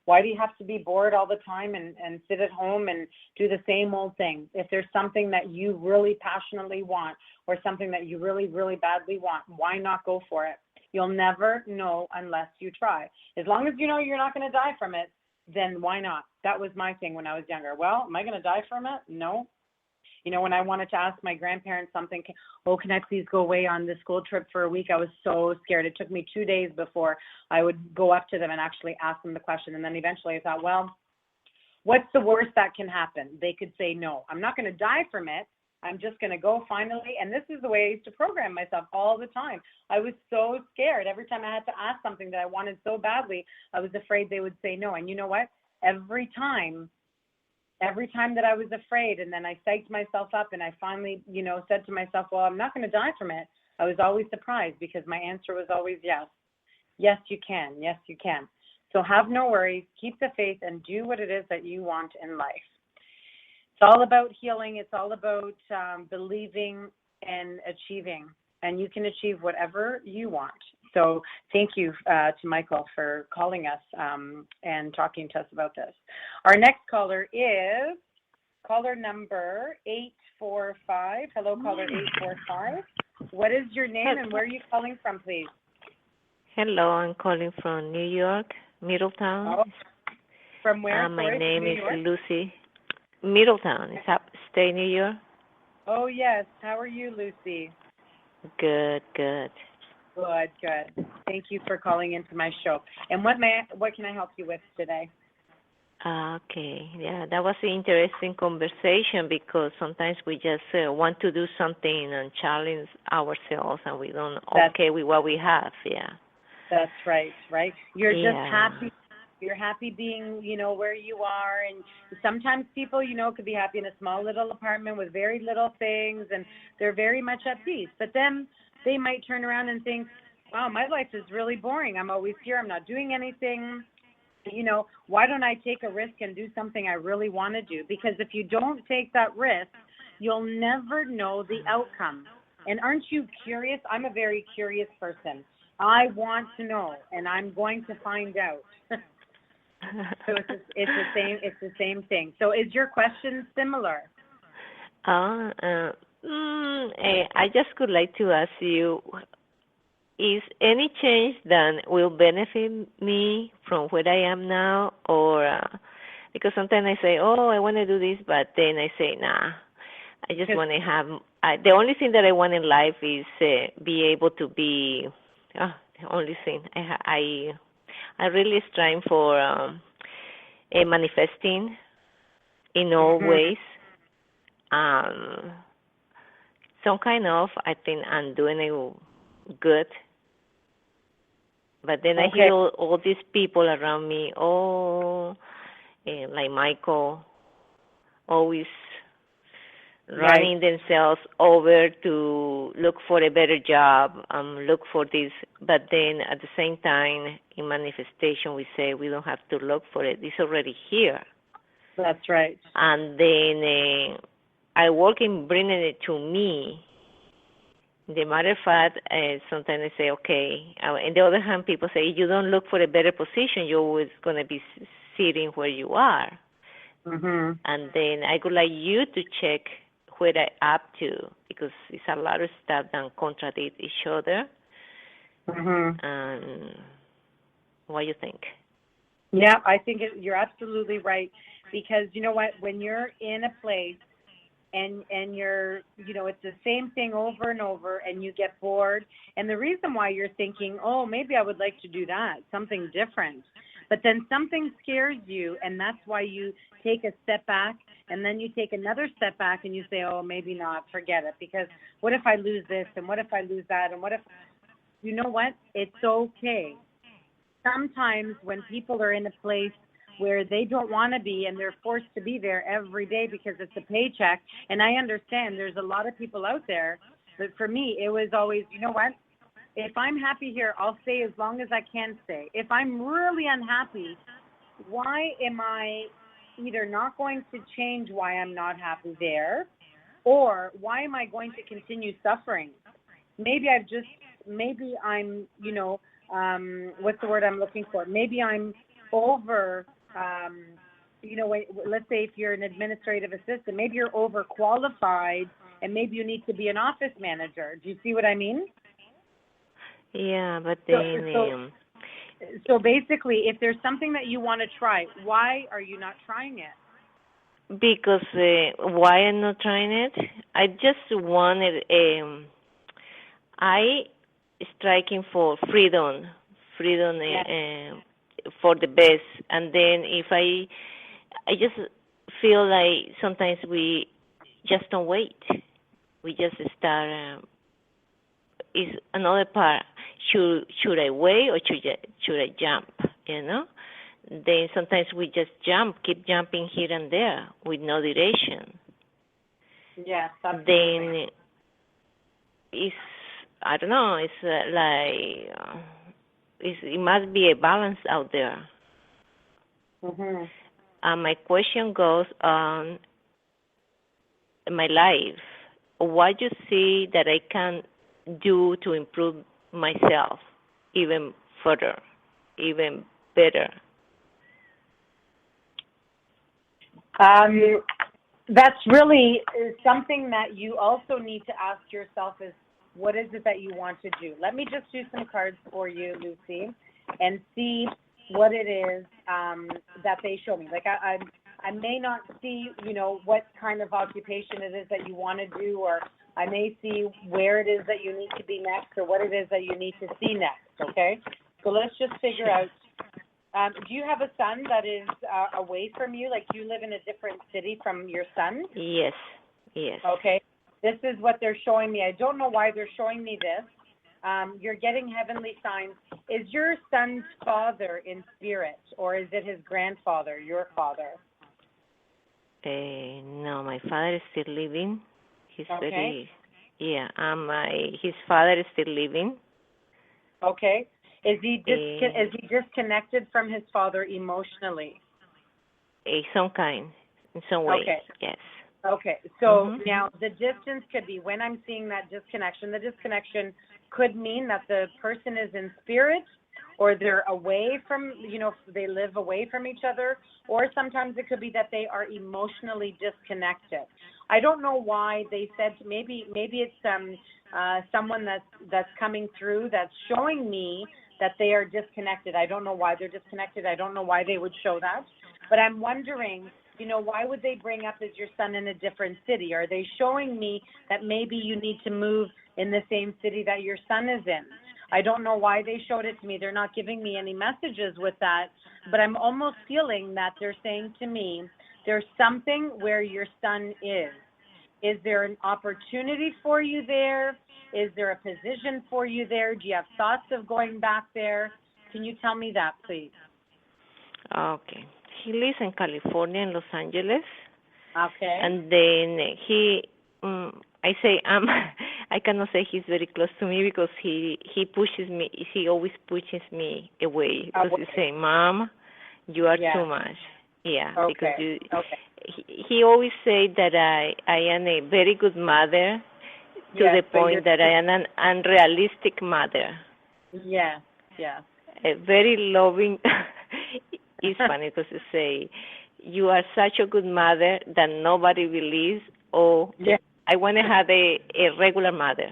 Why do you have to be bored all the time and sit at home and do the same old thing? If there's something that you really passionately want or something that you really, really badly want, why not go for it? You'll never know unless you try. As long as you know you're not going to die from it, then why not? That was my thing when I was younger. Well, am I going to die from it? No. When I wanted to ask my grandparents something, can I please go away on this school trip for a week? I was so scared. It took me 2 days before I would go up to them and actually ask them the question. And then eventually I thought, well, what's the worst that can happen? They could say no. I'm not going to die from it. I'm just going to go finally. And this is the way I used to program myself all the time. I was so scared. Every time I had to ask something that I wanted so badly, I was afraid they would say no. And you know what? Every time that I was afraid, and then I psyched myself up and I finally, said to myself, well, I'm not going to die from it, I was always surprised because my answer was always yes. Yes, you can. Yes, you can. So have no worries. Keep the faith and do what it is that you want in life. It's all about healing. It's all about believing and achieving. And you can achieve whatever you want. So thank you to Michael for calling us and talking to us about this. Our next caller is caller number 845. Hello, caller 845. What is your name and where are you calling from, please? Hello, I'm calling from New York, Middletown. Oh, from where? My name is York? Lucy. Middletown, it's upstate New York. Oh, yes. How are you, Lucy? Good, good. Good. Thank you for calling into my show. And what can I help you with today? Okay, yeah, that was an interesting conversation because sometimes we just want to do something and challenge ourselves and we don't okay with what we have, yeah. That's right. You're just happy. You're happy being, where you are. And sometimes people, could be happy in a small little apartment with very little things and they're very much at peace. But then they might turn around and think, wow, my life is really boring. I'm always here. I'm not doing anything. Why don't I take a risk and do something I really want to do? Because if you don't take that risk, you'll never know the outcome. And aren't you curious? I'm a very curious person. I want to know, and I'm going to find out. So it's the same thing. So is your question similar? I just would like to ask you, is any change that will benefit me from where I am now, or because sometimes I say, oh, I want to do this, but then I say, nah, I just want to have. The only thing that I want in life is be able to be. The only thing I really strive for manifesting in all ways. Some kind of, I think I'm doing it good. But then I hear all these people around me, like Michael, always running themselves over to look for a better job, look for this. But then at the same time, in manifestation, we say we don't have to look for it. It's already here. That's right. And then I work in bringing it to me. The matter of fact, sometimes I say, okay. On the other hand, people say, if you don't look for a better position, you're always going to be sitting where you are. Mm-hmm. And then I would like you to check where I up to, because it's a lot of stuff that contradict each other. Mm-hmm. And what do you think? Yeah, I think you're absolutely right, because you know what, when you're in a place and you're, it's the same thing over and over, and you get bored, and the reason why you're thinking, oh, maybe I would like to do that, something different, but then something scares you, and that's why you take a step back, and then you take another step back, and you say, oh, maybe not, forget it, because what if I lose this, and what if I lose that, and what if, you know what, it's okay. Sometimes when people are in a place where they don't want to be and they're forced to be there every day because it's a paycheck, and I understand there's a lot of people out there, but for me, it was always, you know what, if I'm happy here, I'll stay as long as I can stay. If I'm really unhappy, why am I either not going to change why I'm not happy there, or why am I going to continue suffering? Maybe I'm, what's the word I'm looking for? Maybe I'm over, let's say if you're an administrative assistant, maybe you're overqualified, and maybe you need to be an office manager. Do you see what I mean? Yeah, but then... So basically, if there's something that you want to try, why are you not trying it? Because why I'm not trying it? I just wanted... I striking for freedom for the best. And then if I just feel like sometimes we just don't wait. We just start. Is another part. Should I wait or should I jump? Then sometimes we just keep jumping here and there with no direction. Yes. Then it's, I don't know. It's like it must be a balance out there. Mm-hmm. My question goes on my life. What do you see that I can do to improve myself even further, even better? That's really something that you also need to ask yourself is, what is it that you want to do? Let me just do some cards for you, Lucy, and see what it is that they show me. Like I may not see, what kind of occupation it is that you want to do, or I may see where it is that you need to be next, or what it is that you need to see next, okay? So let's just figure out, do you have a son that is away from you? Like, do you live in a different city from your son? Yes. Okay. This is what they're showing me. I don't know why they're showing me this. You're getting heavenly signs. Is your son's father in spirit, or is it his grandfather, your father? No, my father is still living. He's okay. His father is still living. Okay. Is he disconnected from his father emotionally? Some kind, in some way. Okay. Yes. Okay. So now the distance could be, when I'm seeing that disconnection, the disconnection could mean that the person is in spirit, or they're away from, they live away from each other, or sometimes it could be that they are emotionally disconnected. I don't know why they said maybe it's someone that's coming through that's showing me that they are disconnected. I don't know why they're disconnected. I don't know why they would show that. But I'm wondering, why would they bring up is your son in a different city? Are they showing me that maybe you need to move in the same city that your son is in? I don't know why they showed it to me. They're not giving me any messages with that, but I'm almost feeling that they're saying to me, there's something where your son is. Is there an opportunity for you there? Is there a position for you there? Do you have thoughts of going back there? Can you tell me that, please? Okay. He lives in California, in Los Angeles. Okay. And then I say I cannot say he's very close to me because he pushes me. He always pushes me away because he's saying, "Mom, you are too much." Yeah, okay. because he always say that I am a very good mother to the point that I am an unrealistic mother. Yes. A very loving. It's funny because you say you are such a good mother that nobody believes. Oh, I want to have a regular mother.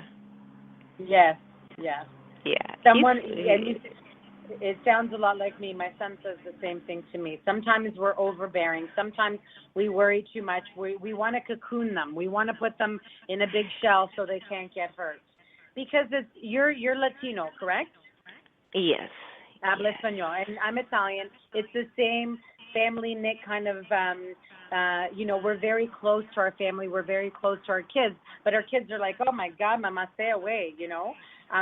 Yes. Yeah. It sounds a lot like me. My son says the same thing to me. Sometimes we're overbearing. Sometimes we worry too much. We want to cocoon them. We want to put them in a big shell so they can't get hurt. Because you're Latino, correct? Yes. Habla español. And I'm Italian. It's the same family knit kind of, we're very close to our family. We're very close to our kids. But our kids are like, oh, my God, Mama, stay away,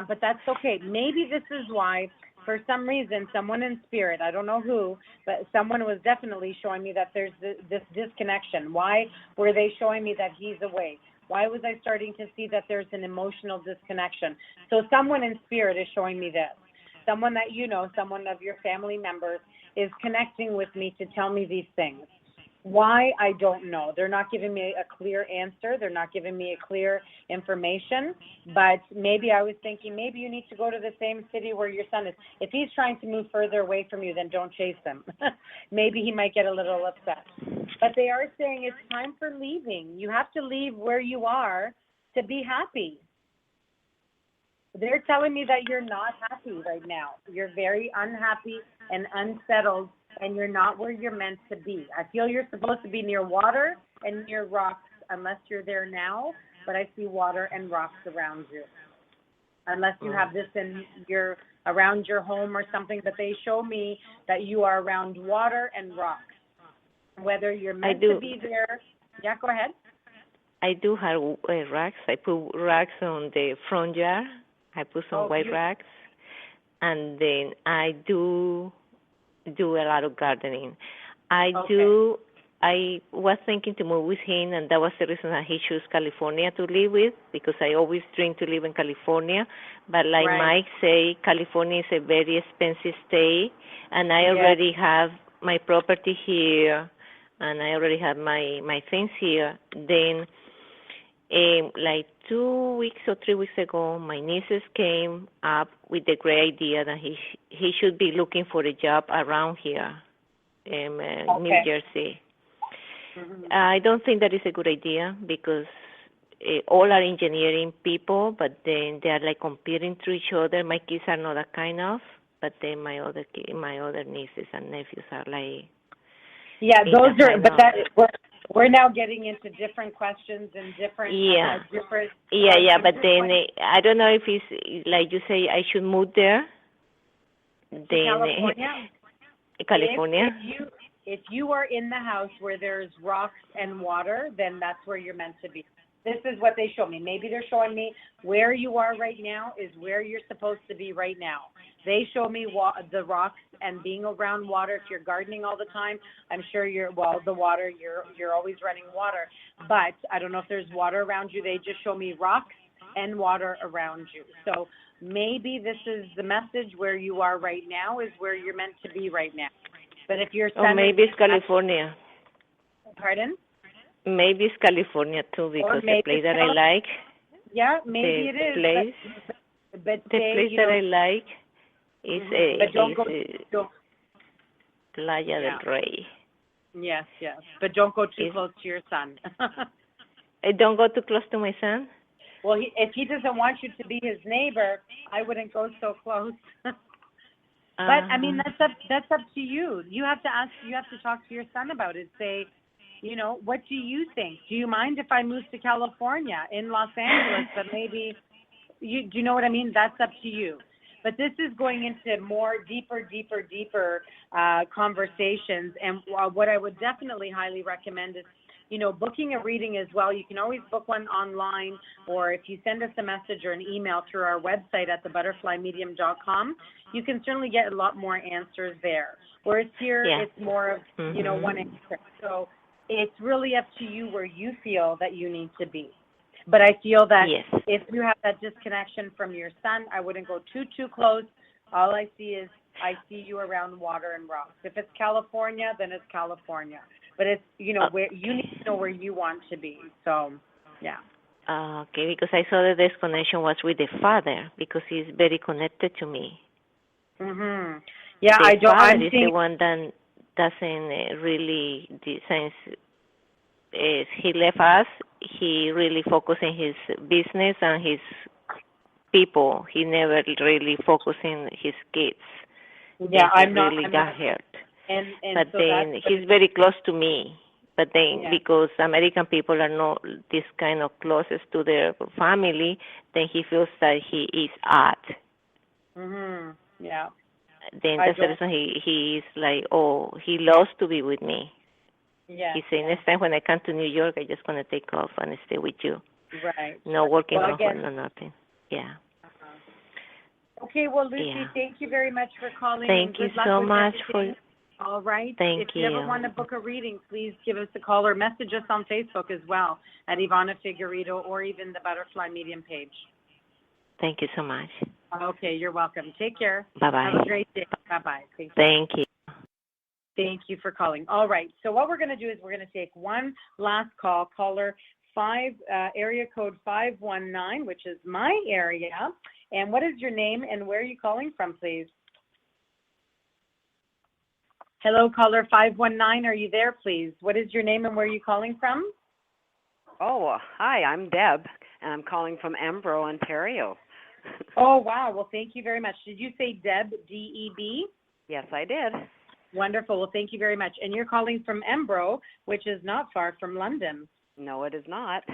But that's okay. Maybe this is why, for some reason, someone in spirit, I don't know who, but someone was definitely showing me that there's this disconnection. Why were they showing me that he's away? Why was I starting to see that there's an emotional disconnection? So someone in spirit is showing me this. Someone that someone of your family members is connecting with me to tell me these things. Why, I don't know. They're not giving me a clear answer. They're not giving me a clear information. But maybe I was thinking, maybe you need to go to the same city where your son is. If he's trying to move further away from you, then don't chase him. Maybe he might get a little upset. But they are saying it's time for leaving. You have to leave where you are to be happy. They're telling me that you're not happy right now. You're very unhappy and unsettled, and you're not where you're meant to be. I feel you're supposed to be near water and near rocks, unless you're there now, but I see water and rocks around you. Unless you have this around your home or something, but they show me that you are around water and rocks. Whether you're meant to be there. Yeah, go ahead. I do have racks. I put racks on the front yard. I put some white racks, and then I do a lot of gardening. I was thinking to move with him, and that was the reason that he chose California to live with, because I always dream to live in California. But like Mike say, California is a very expensive state, and I already have my property here, and I already have my things here. Then like 2 weeks or 3 weeks ago, my nieces came up with the great idea that he should be looking for a job around here in New Jersey. Mm-hmm. I don't think that is a good idea because all are engineering people, but then they are like competing to each other. My kids are not that kind of, but then my other nieces and nephews are like. Yeah, those are. But that we're now getting into different questions and different. Different. Yeah. But then I don't know if it's like you say I should move there. Then California. If you are in the house where there's rocks and water, then that's where you're meant to be. This is what they show me. Maybe they're showing me where you are right now is where you're supposed to be right now. They show me the rocks and being around water. If you're gardening all the time, I'm sure the water, you're always running water. But I don't know if there's water around you. They just show me rocks and water around you. So maybe this is the message where you are right now is where you're meant to be right now. But if you're maybe it's California. Pardon? Maybe it's California too, because the place that I like. Yeah, maybe it is. But the place that I like is Playa del Rey. Yes, but don't go too close to your son. Don't go too close to my son. Well, if he doesn't want you to be his neighbor, I wouldn't go so close. But I mean, that's up to you. You have to talk to your son about it. Say, what do you think? Do you mind if I move to California in Los Angeles? But maybe do you know what I mean? That's up to you. But this is going into more deeper conversations. And what I would definitely highly recommend is, booking a reading as well. You can always book one online, or if you send us a message or an email through our website at thebutterflymedium.com, you can certainly get a lot more answers there. Whereas here, it's more of, one answer. So it's really up to you where you feel that you need to be. But I feel that if you have that disconnection from your son, I wouldn't go too close. All I see you around water and rocks. If it's California, then it's California. But it's, where you need to know where you want to be. So, yeah. Okay, because I saw the disconnection was with the father, because he's very connected to me. Mhm. Yeah, the father is the one that doesn't really, since he left us, he really focused on his business and his people. He never really focused on his kids. Yeah, I'm got hurt. But so then he's very close to me. But then because American people are not this kind of closest to their family, then he feels that he is odd. Mhm. Yeah. Then that's the reason he is like, he loves to be with me. Yeah. He said, next time when I come to New York, I'm just going to take off and stay with you. Right. No working from home, no nothing. Yeah. Okay, well, Lucy, thank you very much for calling. Thank you so much for... All right. Thank you. If you ever want to book a reading, please give us a call or message us on Facebook as well at Ivana Figueredo or even the Butterfly Medium page. Thank you so much. Okay, you're welcome. Take care. Bye-bye. Have a great day. Bye-bye. Thank you. Thank you for calling. All right. So what we're going to do is we're going to take one last call. Caller area code 519, which is my area. And what is your name and where are you calling from, please? Hello, caller 519. Are you there, please? What is your name and where are you calling from? Oh, hi. I'm Deb, and I'm calling from Embro, Ontario. Oh, wow. Well, thank you very much. Did you say Deb, D-E-B? Yes, I did. Wonderful. Well, thank you very much. And you're calling from Embro, which is not far from London. No, it is not.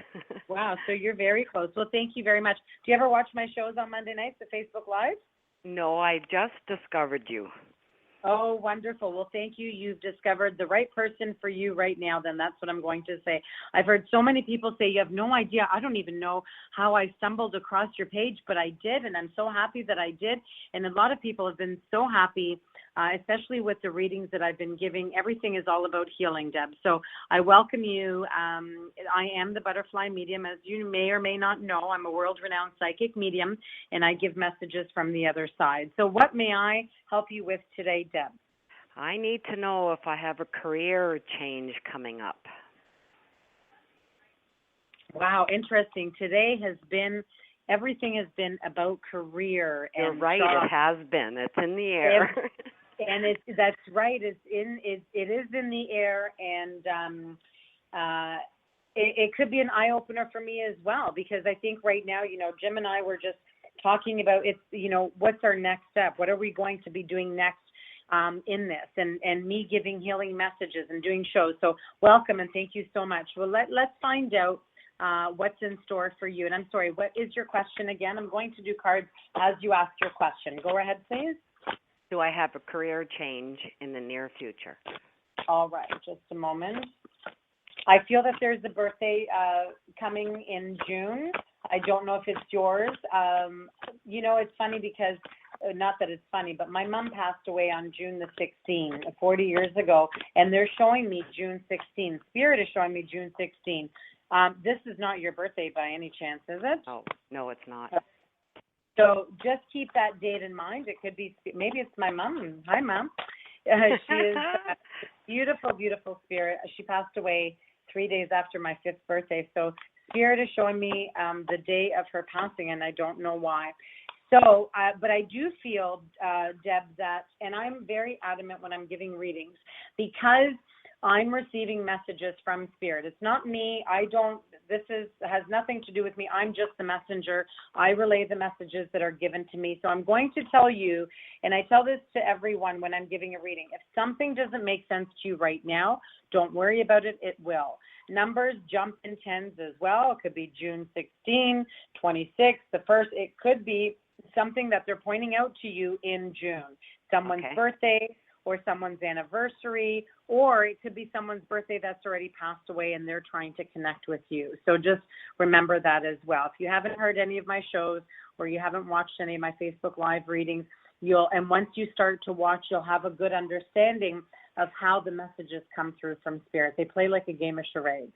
Wow. So you're very close. Well, thank you very much. Do you ever watch my shows on Monday nights at Facebook Live? No, I just discovered you. Oh, wonderful. Well, thank you. You've discovered the right person for you right now, then that's what I'm going to say. I've heard so many people say, you have no idea. I don't even know how I stumbled across your page, but I did, and I'm so happy that I did. And a lot of people have been so happy, especially with the readings that I've been giving. Everything is all about healing, Deb. So I welcome you. I am the Butterfly Medium. As you may or may not know, I'm a world-renowned psychic medium, and I give messages from the other side. So what may I help you with today, Deb? I need to know if I have a career change coming up. Wow, interesting. Today everything has been about career. You're right, jobs. It has been. It's in the air. And that's right. It is in the air, and it could be an eye opener for me as well, because I think right now, Jim and I were just talking about what's our next step? What are we going to be doing next in this? And me giving healing messages and doing shows. So welcome and thank you so much. Well, let's find out what's in store for you. And I'm sorry, what is your question again? I'm going to do cards as you ask your question. Go ahead, please. Do I have a career change in the near future? All right, just a moment. I feel that there's a birthday coming in June. I don't know if it's yours. It's funny because, not that it's funny, but my mom passed away on June the 16th, 40 years ago, and they're showing me June 16th. Spirit is showing me June 16th. This is not your birthday by any chance, is it? Oh, no, it's not. So just keep that date in mind. It could be, maybe it's my mom. Hi, Mom. She is a beautiful, beautiful spirit. She passed away 3 days after my 5th birthday. So Spirit is showing me the day of her passing, and I don't know why. So, but I do feel, Deb, that, and I'm very adamant when I'm giving readings, because I'm receiving messages from Spirit. It's not me. I don't has nothing to do with me. I'm just the messenger. I relay the messages that are given to me. So I'm going to tell you, and I tell this to everyone when I'm giving a reading, if something doesn't make sense to you right now, don't worry about it. It will. Numbers jump in tens as well. It could be June 16, 26, the 1st. It could be something that they're pointing out to you in June. Someone's birthday, or someone's anniversary, or it could be someone's birthday that's already passed away and they're trying to connect with you. So just remember that as well. If you haven't heard any of my shows or you haven't watched any of my Facebook Live readings, and once you start to watch, you'll have a good understanding of how the messages come through from Spirit. They play like a game of charades.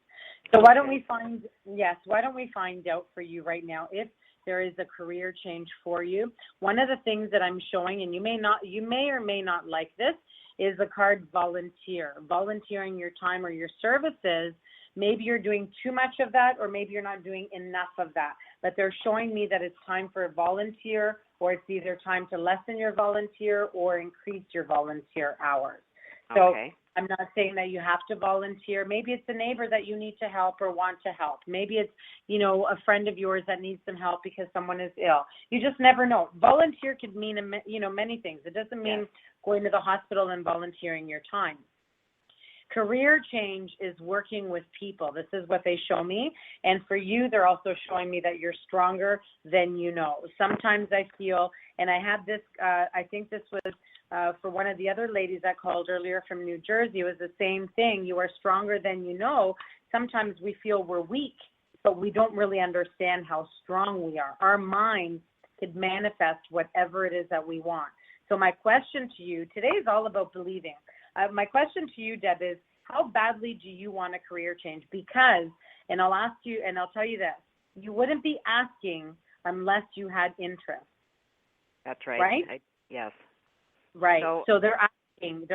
So why don't we find out for you right now if there is a career change for you. One of the things that I'm showing, and you may or may not like this, is the card volunteer, volunteering your time or your services. Maybe you're doing too much of that, or maybe you're not doing enough of that. But they're showing me that it's time for a volunteer, or it's either time to lessen your volunteer or increase your volunteer hours. So I'm not saying that you have to volunteer. Maybe it's a neighbor that you need to help or want to help. Maybe it's, a friend of yours that needs some help because someone is ill. You just never know. Volunteer could mean, many things. It doesn't mean going to the hospital and volunteering your time. Career change is working with people. This is what they show me. And for you, they're also showing me that you're stronger than you know. Sometimes I feel, and I had this, I think this was for one of the other ladies that called earlier from New Jersey. It was the same thing. You are stronger than you know. Sometimes we feel we're weak, but we don't really understand how strong we are. Our mind could manifest whatever it is that we want. So my question to you, today is all about believing. My question to you, Deb, is how badly do you want a career change? Because, and I'll ask you, and I'll tell you this, you wouldn't be asking unless you had interest. That's right. Right? Yes. Right. So they're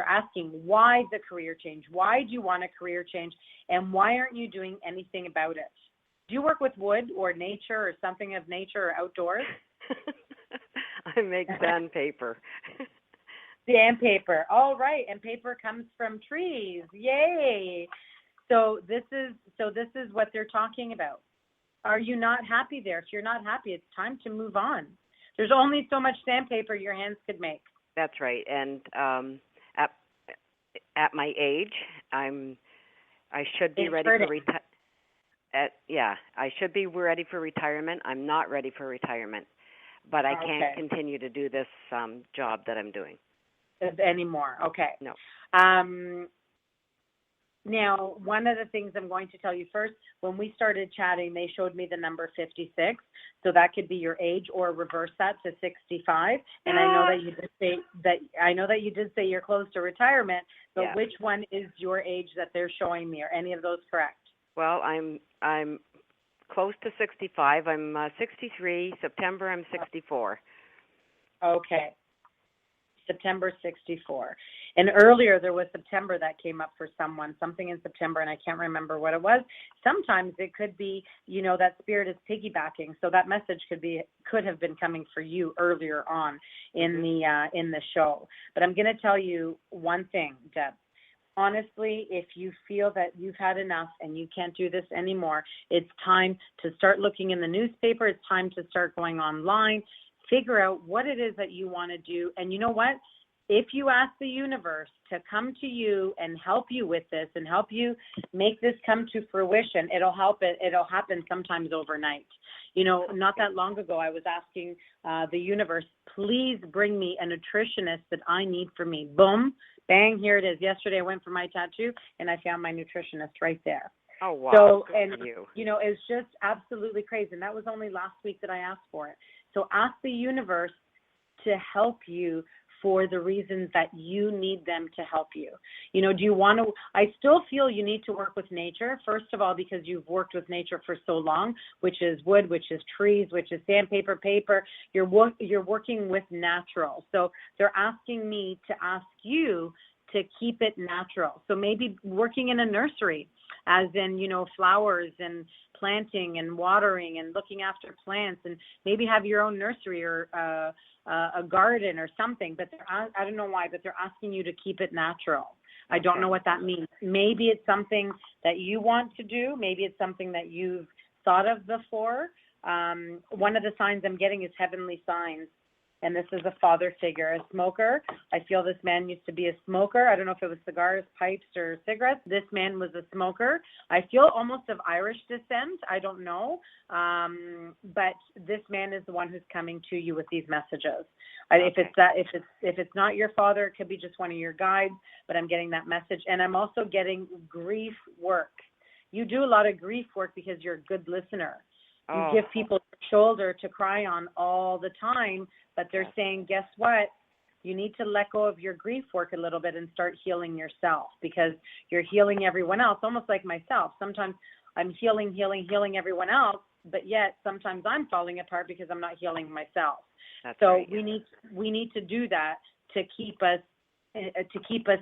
asking why the career change? Why do you want a career change? And why aren't you doing anything about it? Do you work with wood or nature or something of nature or outdoors? I make sandpaper. Sandpaper. All right. And paper comes from trees. Yay. So this is what they're talking about. Are you not happy there? If you're not happy, it's time to move on. There's only so much sandpaper your hands could make. That's right. And at my age, I should be ready for I should be ready for retirement. I'm not ready for retirement, but I can't continue to do this job that I'm doing anymore. Okay. No. Now, one of the things I'm going to tell you first, when we started chatting, they showed me the number 56. So that could be your age, or reverse that to 65. And I know that you did say you're close to retirement, but which one is your age that they're showing me? Are any of those correct? Well, I'm close to 65. I'm 63. September, I'm 64. Okay. September 64. And earlier there was September that came up for something in September, and I can't remember what it was. Sometimes it could be, that Spirit is piggybacking. So that message could have been coming for you earlier on in the show. But I'm going to tell you one thing, Deb. Honestly, if you feel that you've had enough and you can't do this anymore, it's time to start looking in the newspaper. It's time to start going online. Figure out what it is that you want to do. And you know what? If you ask the universe to come to you and help you with this and help you make this come to fruition, it'll happen sometimes overnight. Not that long ago, I was asking the universe, please bring me a nutritionist that I need for me. Boom, bang, here it is. Yesterday I went for my tattoo and I found my nutritionist right there. Oh, wow. So, and it's just absolutely crazy. And that was only last week that I asked for it. So ask the universe to help you for the reasons that you need them to help you. Do you want to, I still feel you need to work with nature, first of all, because you've worked with nature for so long, which is wood, which is trees, which is sandpaper, paper. You're working with natural. So they're asking me to ask you to keep it natural. So maybe working in a nursery, as in, flowers and planting and watering and looking after plants, and maybe have your own nursery or a garden or something, but I don't know why, but they're asking you to keep it natural. I don't know what that means. Maybe it's something that you want to do. Maybe it's something that you've thought of before. One of the signs I'm getting is heavenly signs. And this is a father figure, a smoker. I feel this man used to be a smoker. I don't know if it was cigars, pipes, or cigarettes. This man was a smoker. I feel almost of Irish descent. I don't know. But this man is the one who's coming to you with these messages. If it's not your father, it could be just one of your guides, but I'm getting that message. And I'm also getting grief work. You do a lot of grief work because you're a good listener. You give people a shoulder to cry on all the time, but they're saying, guess what? You need to let go of your grief work a little bit and start healing yourself, because you're healing everyone else, almost like myself. Sometimes I'm healing everyone else, but yet sometimes I'm falling apart because I'm not healing myself. We need to do that to keep us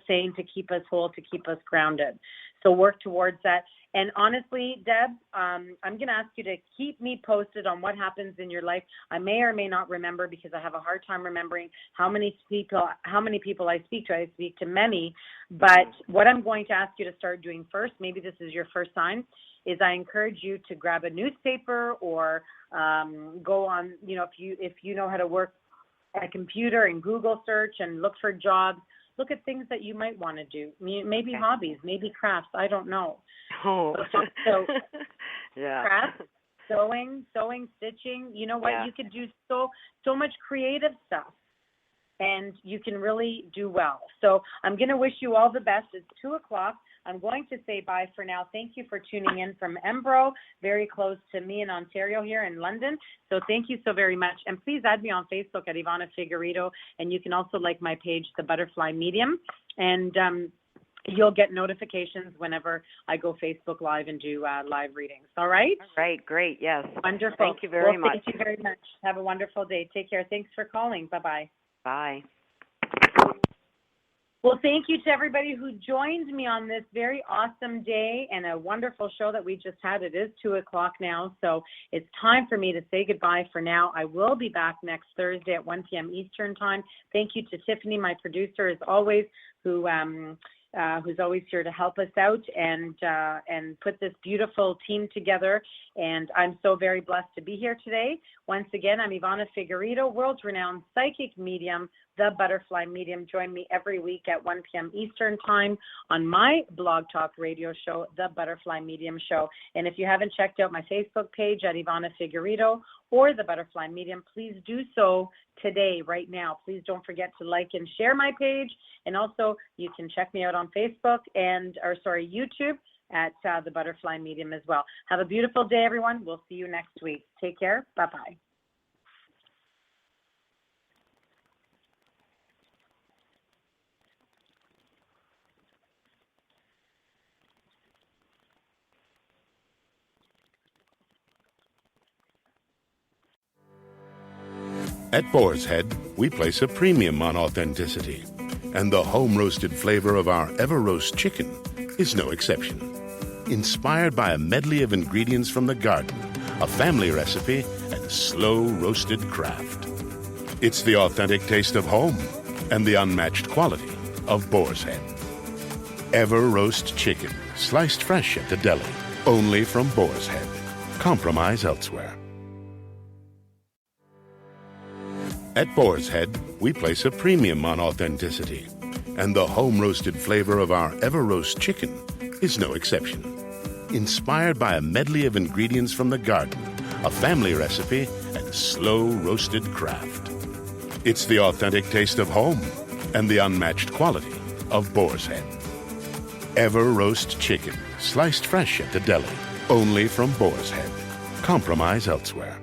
sane, to keep us whole, to keep us grounded. So work towards that. And honestly, Deb, I'm going to ask you to keep me posted on what happens in your life. I may or may not remember, because I have a hard time remembering how many people I speak to. I speak to many. But what I'm going to ask you to start doing first, maybe this is your first sign, is I encourage you to grab a newspaper or go on, if you know how to work a computer and Google search and look for jobs. Look at things that you might want to do. Maybe hobbies, maybe crafts. I don't know. Oh. So yeah. Crafts, sewing, stitching. You know what? Yeah. You could do so much creative stuff, and you can really do well. So I'm going to wish you all the best. It's 2:00. I'm going to say bye for now. Thank you for tuning in from Embro, very close to me in Ontario here in London. So thank you so very much. And please add me on Facebook at Ivana Figueredo. And you can also like my page, The Butterfly Medium. And you'll get notifications whenever I go Facebook Live and do live readings. All right? All right, great. Yes. Wonderful. Thank you very much. Thank you very much. Have a wonderful day. Take care. Thanks for calling. Bye-bye. Bye. Well, thank you to everybody who joined me on this very awesome day and a wonderful show that we just had. It is 2:00 now, so it's time for me to say goodbye for now. I will be back next Thursday at 1 p.m. Eastern Time. Thank you to Tiffany, my producer, as always, who's always here to help us out and put this beautiful team together. And I'm so very blessed to be here today. Once again, I'm Ivana Figueredo, world-renowned psychic medium, the Butterfly Medium. Join me every week at 1 p.m. Eastern Time on my blog talk radio show, The Butterfly Medium Show. And if you haven't checked out my Facebook page at Ivana Figueredo or The Butterfly Medium, please do so today, right now. Please don't forget to like and share my page. And also, you can check me out on Facebook YouTube at The Butterfly Medium as well. Have a beautiful day, everyone. We'll see you next week. Take care. Bye-bye. At Boar's Head, we place a premium on authenticity, and the home-roasted flavor of our Ever-Roast chicken is no exception. Inspired by a medley of ingredients from the garden, a family recipe, and slow-roasted craft. It's the authentic taste of home and the unmatched quality of Boar's Head. Ever-Roast chicken, sliced fresh at the deli, only from Boar's Head. Compromise elsewhere. At Boar's Head, we place a premium on authenticity, and the home-roasted flavor of our Ever-Roast chicken is no exception. Inspired by a medley of ingredients from the garden, a family recipe, and slow-roasted craft. It's the authentic taste of home and the unmatched quality of Boar's Head. Ever-Roast chicken, sliced fresh at the deli, only from Boar's Head. Compromise elsewhere.